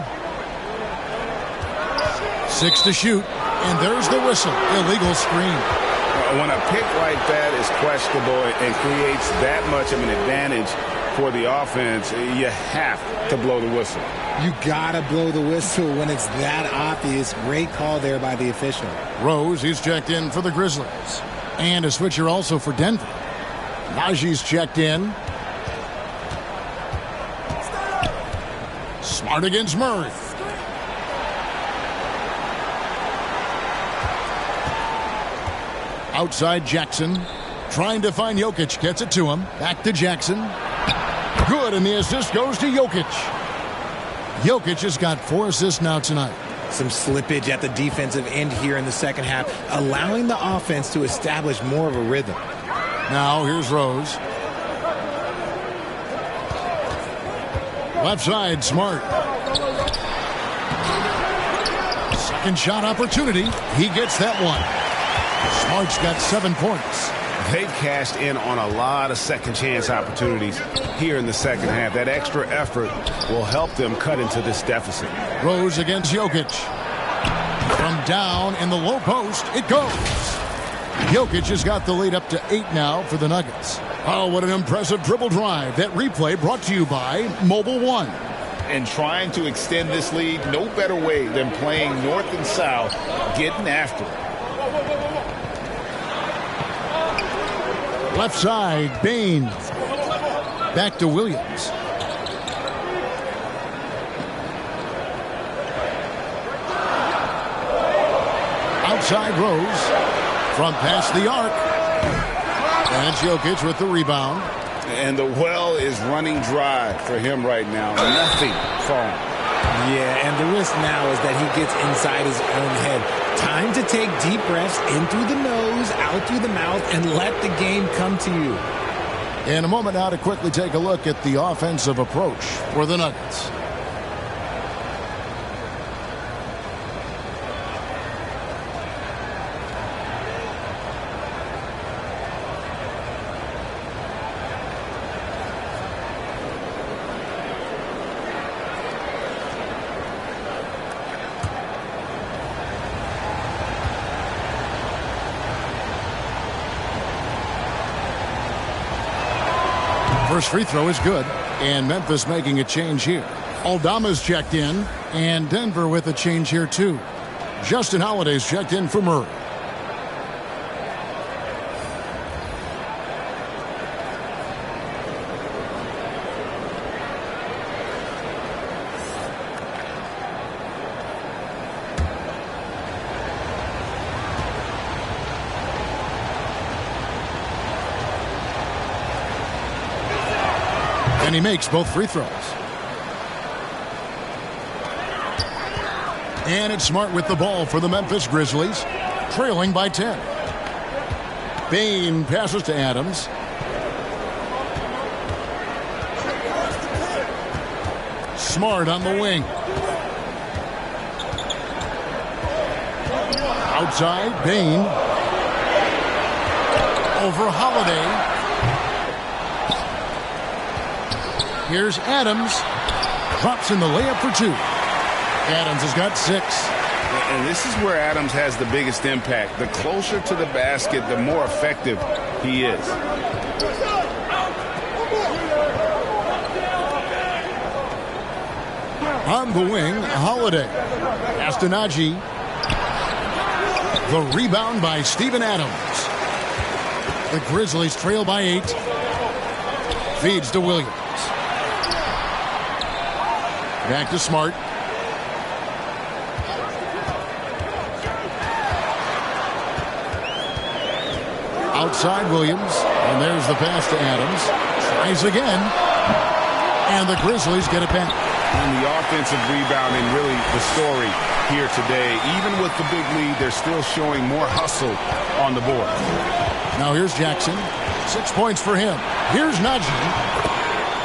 6 to shoot. And there's the whistle. Illegal screen. When a pick like that is questionable and creates that much of an advantage for the offense, you have to blow the whistle. You gotta blow the whistle when it's that obvious. Great call there by the official. Rose, he's checked in for the Grizzlies. And a switcher also for Denver. Najee's checked in. Smart against Murray. Outside Jackson. Trying to find Jokic. Gets it to him. Back to Jackson. Good, and the assist goes to Jokic. Jokic has got 4 assists now tonight. Some slippage at the defensive end here in the second half, allowing the offense to establish more of a rhythm. Now here's Rose. Left side, Smart. Second shot opportunity. He gets that one. Hart's got 7 points. They've cashed in on a lot of second chance opportunities here in the second half. That extra effort will help them cut into this deficit. Rose against Jokic. From down in the low post, it goes. Jokic has got the lead up to 8 now for the Nuggets. Oh, what an impressive dribble drive. That replay brought to you by Mobile One. And trying to extend this lead, no better way than playing north and south, getting after it. Left side, Bain. Back to Williams. Outside Rose. From past the arc. And Jokic with the rebound. And the well is running dry for him right now. Nothing falling. Yeah, and the risk now is that he gets inside his own head. Time to take deep breaths in through the nose, out through the mouth, and let the game come to you. In a moment now to quickly take a look at the offensive approach for the Nuggets. First free throw is good, and Memphis making a change here. Aldama's checked in, and Denver with a change here too. Justin Holiday's checked in for Murray. And he makes both free throws. And it's Smart with the ball for the Memphis Grizzlies, trailing by 10. Bain passes to Adams. Smart on the wing. Outside, Bain. Over Holiday. Here's Adams. Drops in the layup for 2. Adams has got 6. And this is where Adams has the biggest impact. The closer to the basket, the more effective he is. On the wing, Holiday. Astonagi. The rebound by Steven Adams. The Grizzlies trail by 8. Feeds to Williams. Back to Smart. Outside Williams. And there's the pass to Adams. Tries again. And the Grizzlies get it back. And the offensive rebounding, really the story here today. Even with the big lead, they're still showing more hustle on the board. Now here's Jackson. 6 points for him. Here's Najee.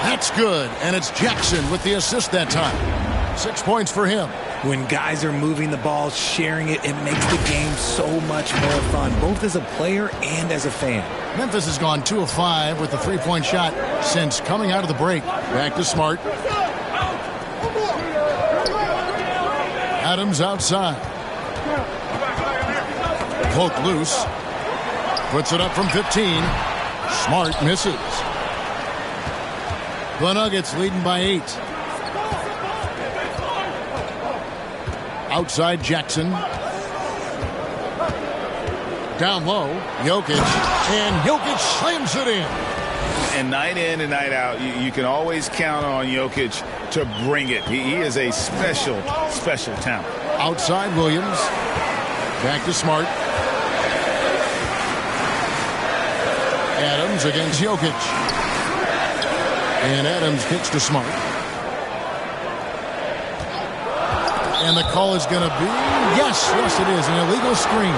That's good, and it's Jackson with the assist that time. 6 points for him. When guys are moving the ball, sharing it, it makes the game so much more fun, both as a player and as a fan. Memphis has gone 2 of 5 with the 3-point shot since coming out of the break. Back to Smart. Adams outside. Poke loose. Puts it up from 15. Smart misses. The Nuggets leading by 8. Outside Jackson. Down low, Jokic. And Jokic slams it in. And night in and night out, you can always count on Jokic to bring it. He is a special, special talent. Outside Williams. Back to Smart. Adams against Jokic. And Adams kicks to Smart. And the call is going to be, yes, it is, an illegal screen.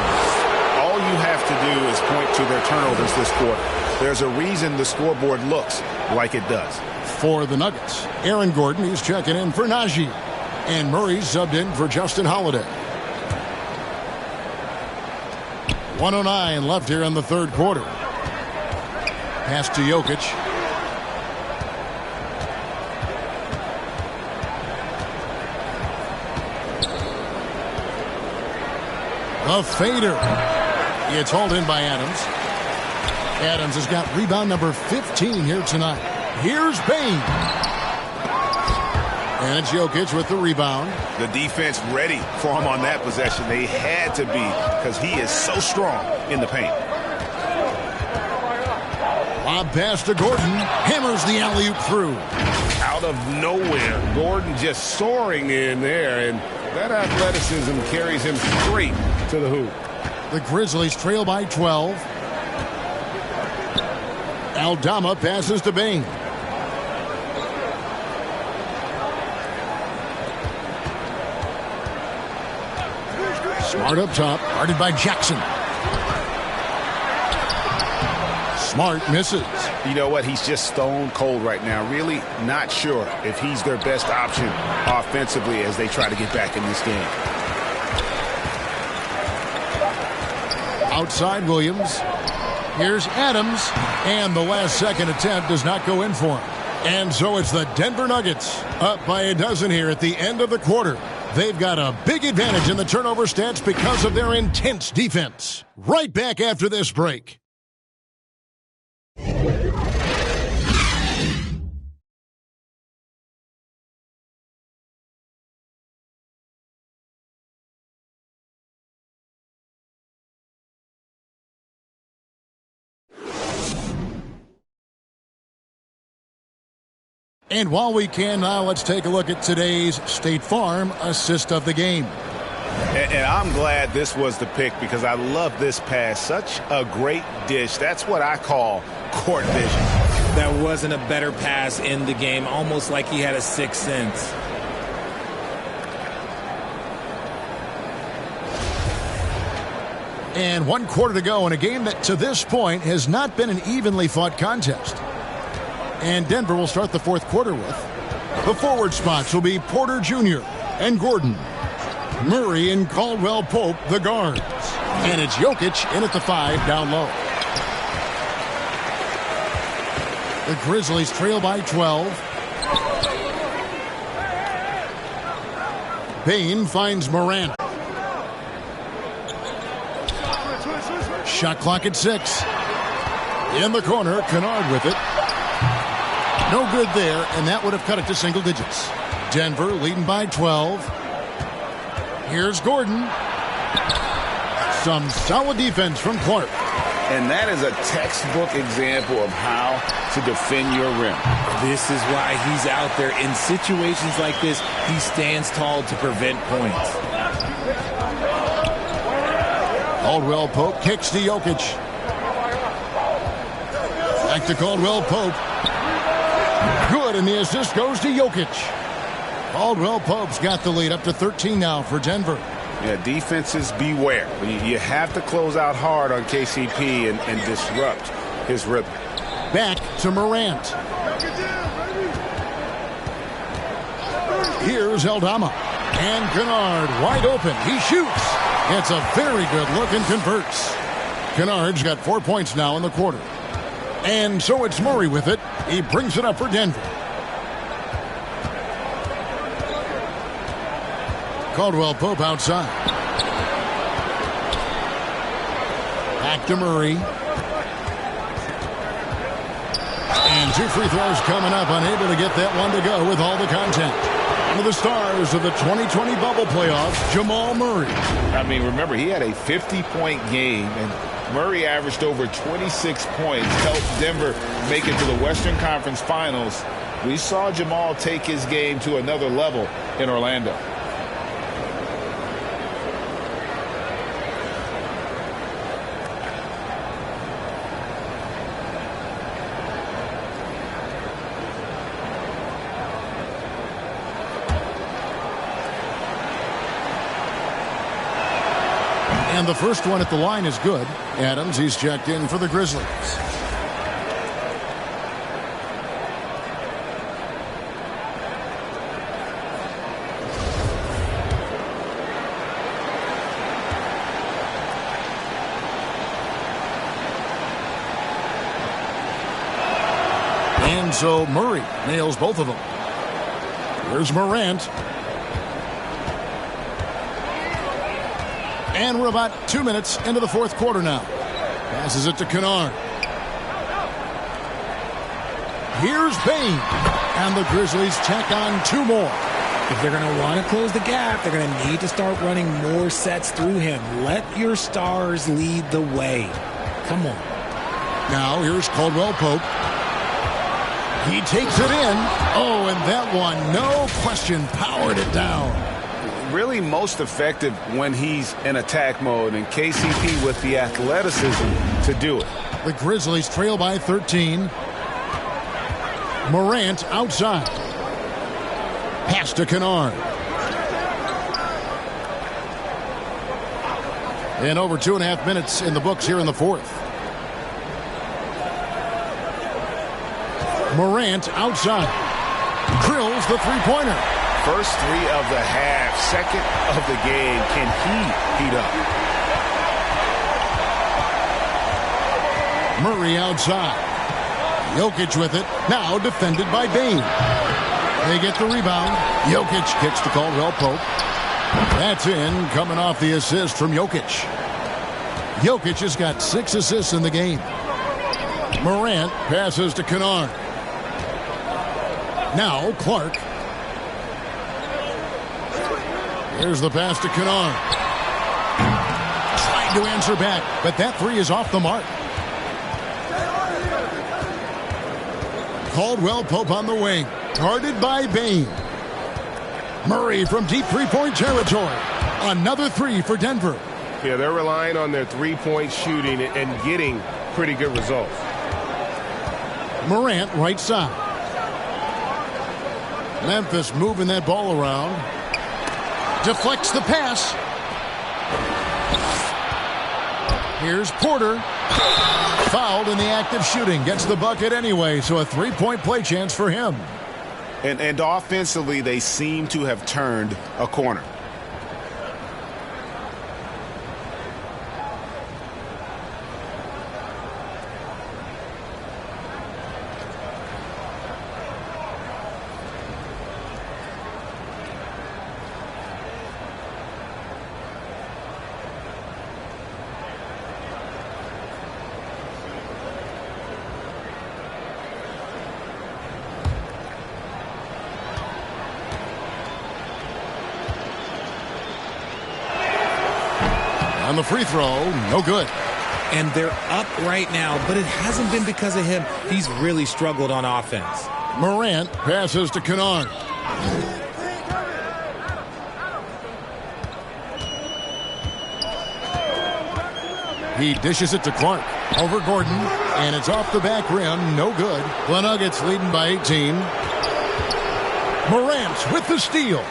All you have to do is point to their turnovers this quarter. There's a reason the scoreboard looks like it does. For the Nuggets, Aaron Gordon, he's checking in for Najee. And Murray's subbed in for Justin Holiday. 1:09 left here in the third quarter. Pass to Jokic. A fader. It's hauled in by Adams. Adams has got rebound number 15 here tonight. Here's Bain. And it's Jokic with the rebound. The defense ready for him on that possession. They had to be because he is so strong in the paint. Lob pass to Gordon. Hammers the alley-oop through. Out of nowhere, Gordon just soaring in there, and that athleticism carries him straight to the hoop. The Grizzlies trail by 12. Aldama passes to Bain. Smart up top, guarded by Jackson. Smart misses. You know what? He's just stone cold right now. Really not sure if he's their best option offensively as they try to get back in this game. Outside Williams. Here's Adams. And the last second attempt does not go in for him. And so it's the Denver Nuggets up by a dozen here at the end of the quarter. They've got a big advantage in the turnover stats because of their intense defense. Right back after this break. And while we can now, let's take a look at today's State Farm assist of the game. And I'm glad this was the pick because I love this pass. Such a great dish. That's what I call court vision. That wasn't a better pass in the game, almost like he had a sixth sense. And 1 quarter to go in a game that to this point has not been an evenly fought contest. And Denver will start the fourth quarter with. The forward spots will be Porter Jr. and Gordon. Murray and Caldwell Pope, the guards. And it's Jokic in at the 5 down low. The Grizzlies trail by 12. Bain finds Morant. Shot clock at 6. In the corner, Kennard with it. No good there, and that would have cut it to single digits. Denver leading by 12. Here's Gordon. Some solid defense from Clark. And that is a textbook example of how to defend your rim. This is why he's out there. In situations like this, he stands tall to prevent points. Caldwell Pope kicks to Jokic. Back to Caldwell Pope. Good, and the assist goes to Jokic. Caldwell Pope's got the lead up to 13 now for Denver. Yeah, defenses beware. You have to close out hard on KCP and disrupt his rhythm. Back to Morant. Here's Aldama. And Kennard wide open. He shoots. It's a very good look and converts. Kennard's got 4 points now in the quarter. And so it's Murray with it. He brings it up for Denver. Caldwell Pope outside. Back to Murray. And 2 free throws coming up. Unable to get that one to go with all the content. One of the stars of the 2020 bubble playoffs, Jamal Murray. I mean, remember, he had a 50-point game, and Murray averaged over 26 points, helped Denver make it to the Western Conference Finals. We saw Jamal take his game to another level in Orlando. And the first one at the line is good. Adams, he's checked in for the Grizzlies. And so Murray nails both of them. Here's Morant. And we're about 2 minutes into the fourth quarter now. Passes it to Kennard. Here's Bain. And the Grizzlies tack on 2 more. If they're going to want to close the gap, they're going to need to start running more sets through him. Let your stars lead the way. Come on. Now here's Caldwell Pope. He takes it in. Oh, and that one, no question, powered it down. Really most effective when he's in attack mode, and KCP with the athleticism to do it. The Grizzlies trail by 13. Morant outside. Pass to Kennard. And over 2.5 minutes in the books here in the fourth. Morant outside. Drills the three-pointer. First 3 of the half, second of the game. Can he heat up? Murray outside. Jokic with it. Now defended by Bain. They get the rebound. Jokic kicks to Caldwell Pope. That's in, coming off the assist from Jokic. Jokic has got 6 assists in the game. Morant passes to Kennard. Now Clark. Here's the pass to Kennard. Trying to answer back, but that 3 is off the mark. Caldwell Pope on the wing. Guarded by Bain. Murray from deep three-point territory. Another 3 for Denver. Yeah, they're relying on their three-point shooting and getting pretty good results. Morant right side. Memphis moving that ball around. Deflects the pass. Here's Porter. Fouled in the act of shooting. Gets the bucket anyway, so a 3-point play chance for him. And offensively, they seem to have turned a corner. On the free throw, no good. And they're up right now, but it hasn't been because of him. He's really struggled on offense. Morant passes to Kennard. He dishes it to Clark. Over Gordon, and it's off the back rim, no good. The Nuggets leading by 18. Morant with the steal.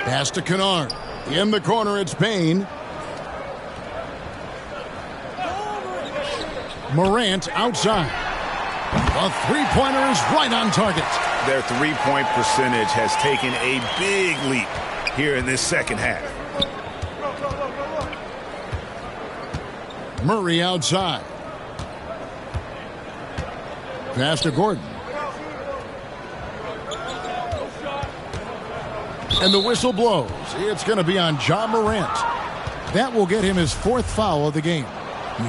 Pass to Kennard. In the corner, it's Bain. Morant outside. A three-pointer is right on target. Their three-point percentage has taken a big leap here in this second half. Murray outside. Pass to Gordon. And the whistle blows. It's going to be on Ja Morant. That will get him his 4th foul of the game.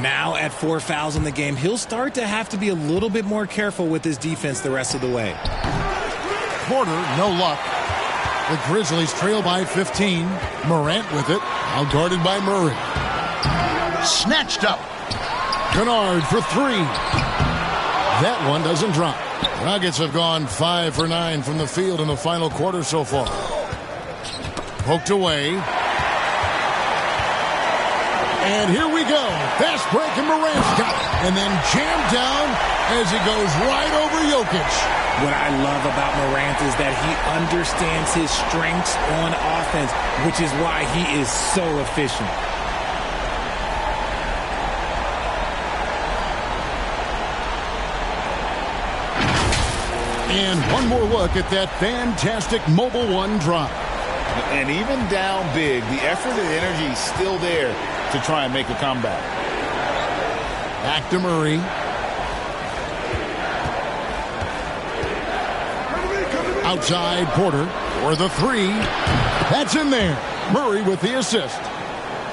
Now at 4 fouls in the game, he'll start to have to be a little bit more careful with his defense the rest of the way. Porter, no luck. The Grizzlies trail by 15. Morant with it. Now guarded by Murray. Snatched up. Kennard for 3. That one doesn't drop. The Nuggets have gone 5 for 9 from the field in the final quarter so far. Poked away. And here we go. Fast break, and Morant's got it. And then jammed down as he goes right over Jokic. What I love about Morant is that he understands his strengths on offense, which is why he is so efficient. And one more look at that fantastic Mobile One drive. And even down big, the effort and energy is still there to try and make a comeback. Back to Murray. Outside Porter for the three. That's in there. Murray with the assist.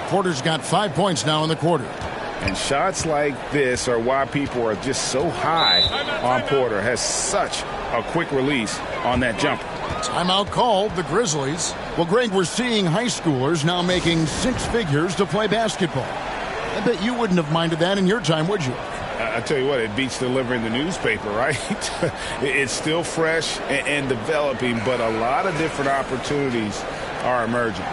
Porter's got 5 points now in the quarter. And shots like this are why people are just so high on Porter. Has such a quick release on that jumper. Timeout called, the Grizzlies. Well, Greg, we're seeing high schoolers now making 6 figures to play basketball. I bet you wouldn't have minded that in your time, would you? I tell you what, it beats delivering the newspaper, right? It's still fresh and developing, but a lot of different opportunities are emerging.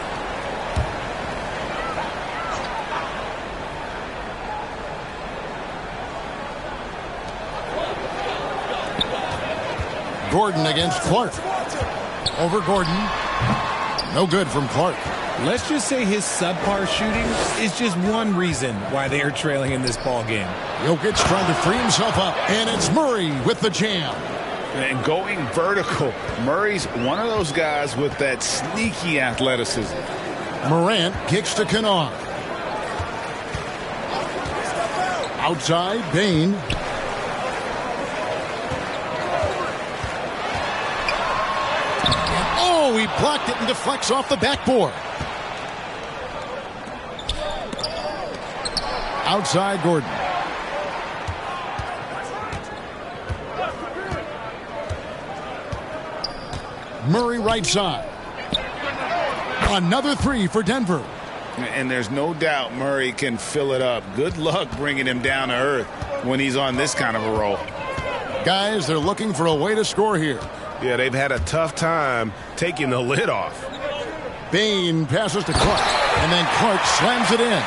Gordon against Clark. Over Gordon. No good from Clark. Let's just say his subpar shooting is just one reason why they are trailing in this ball game. Jokic trying to free himself up, and it's Murray with the jam. And going vertical. Murray's one of those guys with that sneaky athleticism. Morant kicks to Kennard. Outside, Bain. Oh, he blocked it and deflects off the backboard. Outside, Gordon. Murray right side. Another three for Denver. And there's no doubt Murray can fill it up. Good luck bringing him down to earth when he's on this kind of a roll. Guys, they're looking for a way to score here. Yeah, they've had a tough time taking the lid off. Bain passes to Clark, and then Clark slams it in.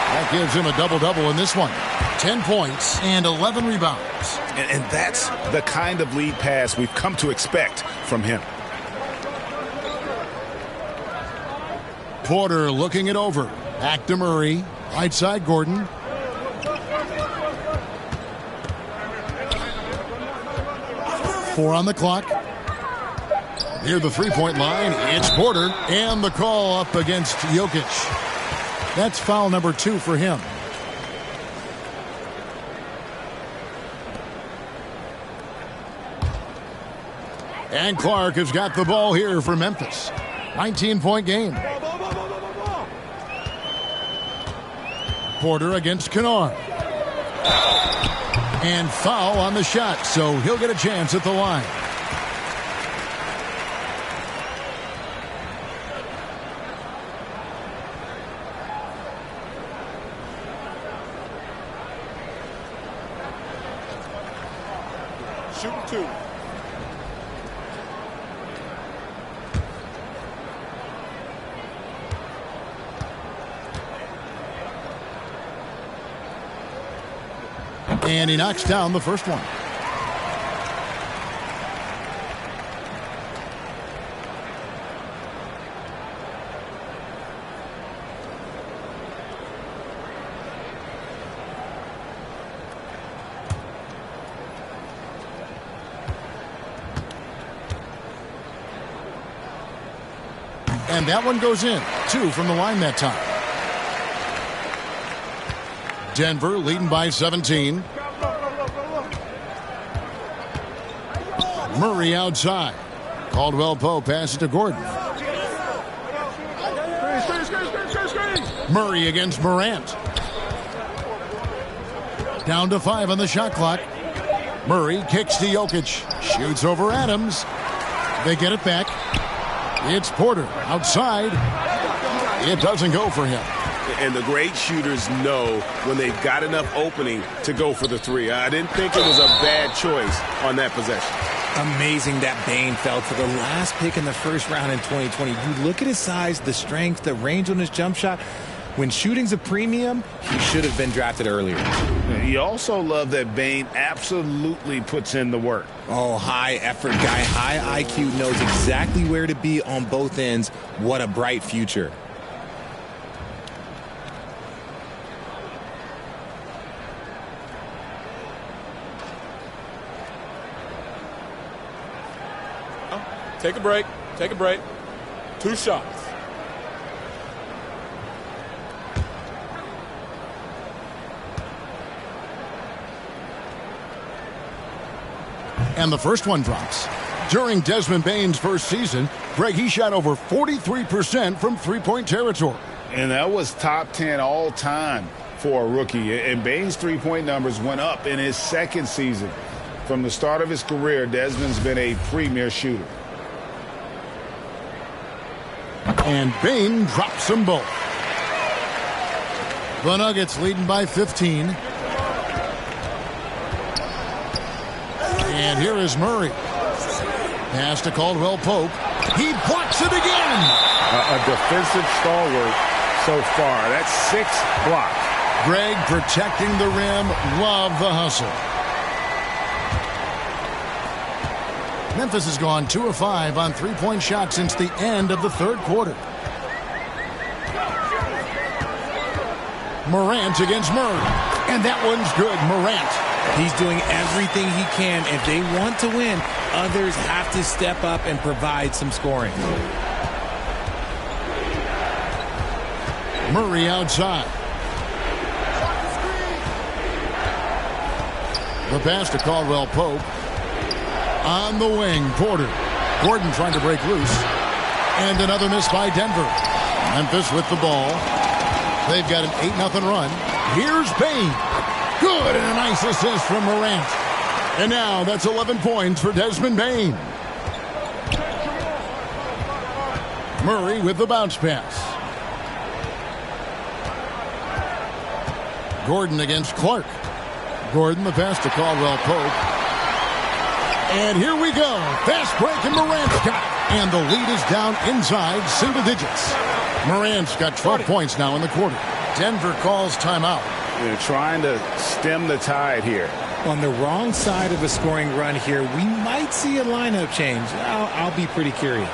That gives him a double-double in this one. 10 points and 11 rebounds. And that's the kind of lead pass we've come to expect from him. Porter looking it over. Back to Murray. Right side, Gordon. Four on the clock. Near the three-point line, it's Porter. And the call up against Jokic. That's foul number 2 for him. And Clark has got the ball here for Memphis. 19-point game. Porter against Kennard. And foul on the shot, so he'll get a chance at the line. Shooting 2. And he knocks down the first one. And that one goes in. 2 from the line that time. Denver leading by 17. Murray outside. Caldwell Pope passes to Gordon. Murray against Morant. Down to 5 on the shot clock. Murray kicks to Jokic. Shoots over Adams. They get it back. It's Porter outside. It doesn't go for him. And the great shooters know when they've got enough opening to go for the three. I didn't think it was a bad choice on that possession. Amazing that Bain fell to the last pick in the first round in 2020. You look at his size, the strength, the range on his jump shot. When shooting's a premium, he should have been drafted earlier. You also love that Bain absolutely puts in the work. Oh, high effort guy, high IQ, knows exactly where to be on both ends. What a bright future. Take a break. Take a break. 2 shots. And the first one drops. During Desmond Bane's first season, Greg, he shot over 43% from three-point territory. And that was top 10 all time for a rookie. And Bane's three-point numbers went up in his second season. From the start of his career, Desmond's been a premier shooter. And Bane drops them both. The Nuggets leading by 15. And here is Murray. Pass to Caldwell Pope. He blocks it again. A defensive stalwart so far. That's 6 blocks. Greg protecting the rim. Love the hustle. Memphis has gone 2 of 5 on three-point shots since the end of the third quarter. Morant against Murray. And that one's good. Morant. He's doing everything he can. If they want to win, others have to step up and provide some scoring. Murray outside. The pass to Caldwell Pope. On the wing, Porter. Gordon trying to break loose. And another miss by Denver. Memphis with the ball. They've got an 8-0 run. Here's Bane. Good, and a nice assist from Morant. And now that's 11 points for Desmond Bane. Murray with the bounce pass. Gordon against Clark. Gordon, the pass to Caldwell Pope. And here we go. Fast break, and Morant's got it. And the lead is down inside single digits. Morant's got 12 points now in the quarter. Denver calls timeout. They're trying to stem the tide here. On the wrong side of a scoring run here, we might see a lineup change. I'll be pretty curious.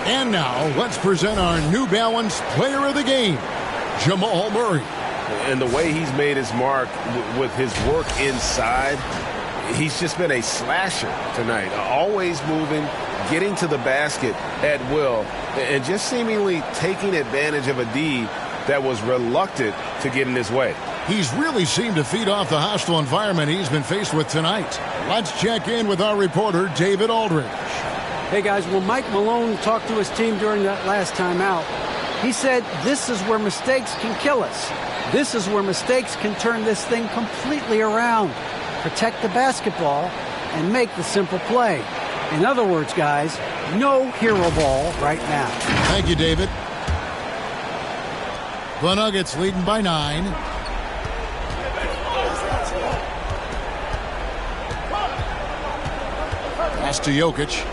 And now, let's present our New Balance Player of the Game, Jamal Murray. And the way he's made his mark with his work inside, he's just been a slasher tonight. Always moving, getting to the basket at will, and just seemingly taking advantage of a D that was reluctant to get in his way. He's really seemed to feed off the hostile environment he's been faced with tonight. Let's check in with our reporter, David Aldridge. Hey, guys, when Mike Malone talked to his team during that last timeout, he said, this is where mistakes can kill us. This is where mistakes can turn this thing completely around. Protect the basketball and make the simple play. In other words, guys, no hero ball right now. Thank you, David. The Nuggets leading by 9. Pass to Jokic.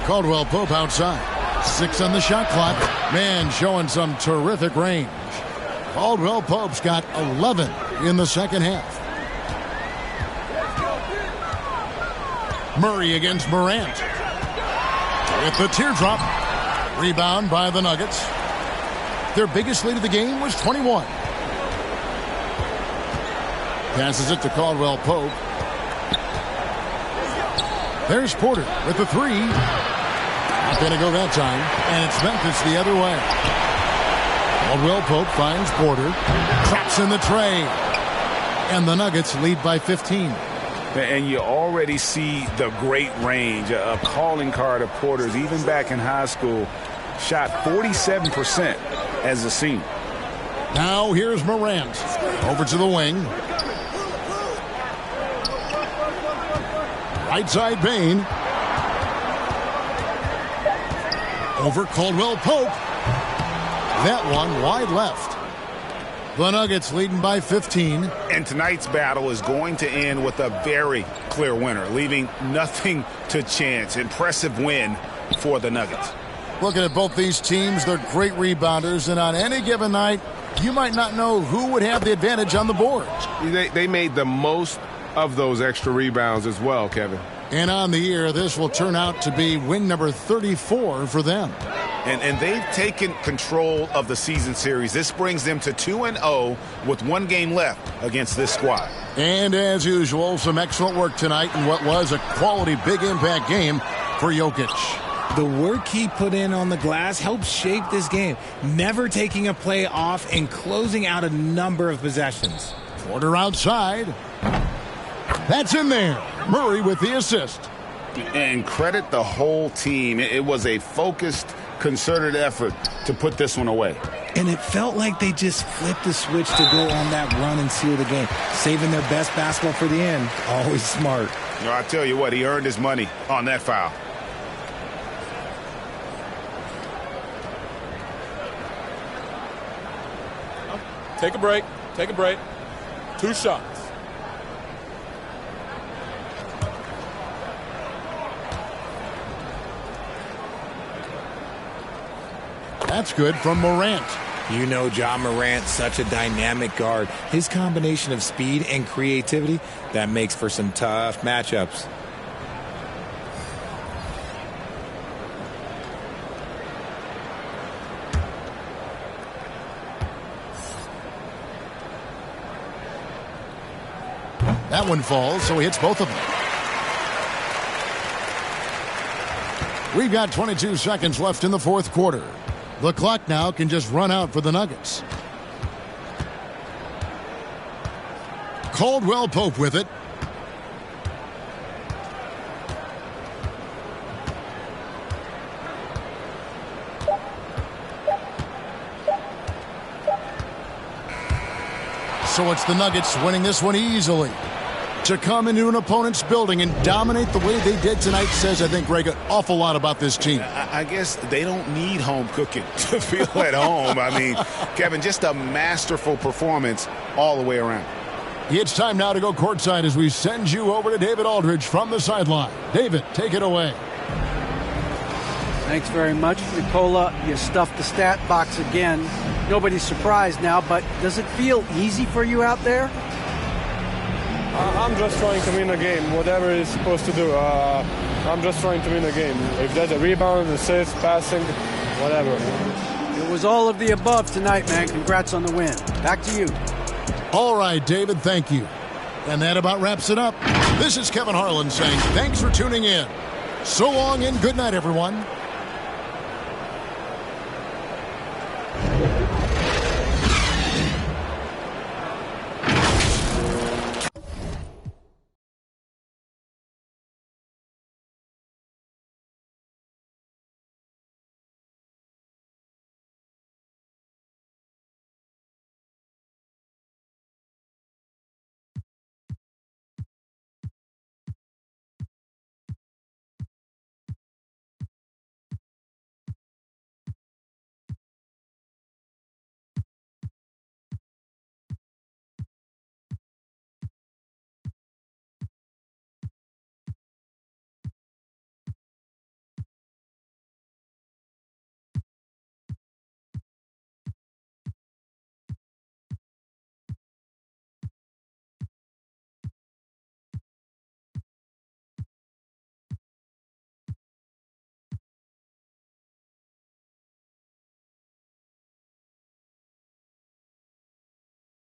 Caldwell Pope outside. 6 on the shot clock. Man showing some terrific range. Caldwell Pope's got 11 in the second half. Murray against Morant. With the teardrop. Rebound by the Nuggets. Their biggest lead of the game was 21. Passes it to Caldwell Pope. There's Porter with the 3. Not going to go that time. And it's Memphis the other way. Caldwell Pope finds Porter. Traps in the tray. And the Nuggets lead by 15. And you already see the great range, a calling card of Porter's. Even back in high school, shot 47% as a senior. Now here's Morant. Over to the wing. Right side Bane. Over Caldwell Pope. That one wide left. The Nuggets leading by 15. And tonight's battle is going to end with a very clear winner, leaving nothing to chance. Impressive win for the Nuggets. Looking at both these teams, they're great rebounders, and on any given night, you might not know who would have the advantage on the board. They made the most of those extra rebounds as well, Kevin. And on the year, this will turn out to be win number 34 for them. And they've taken control of the season series. This brings them to 2-0 with 1 game left against this squad. And as usual, some excellent work tonight in what was a quality big impact game for Jokic. The work he put in on the glass helped shape this game, never taking a play off and closing out a number of possessions. Porter outside. That's in there. Murray with the assist. And credit the whole team. It was a focused, concerted effort to put this one away. And it felt like they just flipped the switch to go on that run and seal the game, saving their best basketball for the end. Always smart. No, I tell you what, he earned his money on that foul. Take a break. Take a break. 2 shots. That's good from Morant. You know Ja Morant's such a dynamic guard. His combination of speed and creativity, that makes for some tough matchups. That one falls, so he hits both of them. We've got 22 seconds left in the fourth quarter. The clock now can just run out for the Nuggets. Caldwell Pope with it. So it's the Nuggets winning this one easily. To come into an opponent's building and dominate the way they did tonight says, I think, Greg, an awful lot about this team. I guess they don't need home cooking to feel at home. I mean, Kevin, just a masterful performance all the way around. It's time now to go courtside as we send you over to David Aldridge from the sideline. David, take it away. Thanks very much, Nicola. You stuffed the stat box again. Nobody's surprised now, but does it feel easy for you out there? I'm just trying to win a game, whatever it's supposed to do. I'm just trying to win a game. If there's a rebound, assist, passing, whatever. It was all of the above tonight, man. Congrats on the win. Back to you. All right, David, thank you. And that about wraps it up. This is Kevin Harlan saying thanks for tuning in. So long and good night, everyone.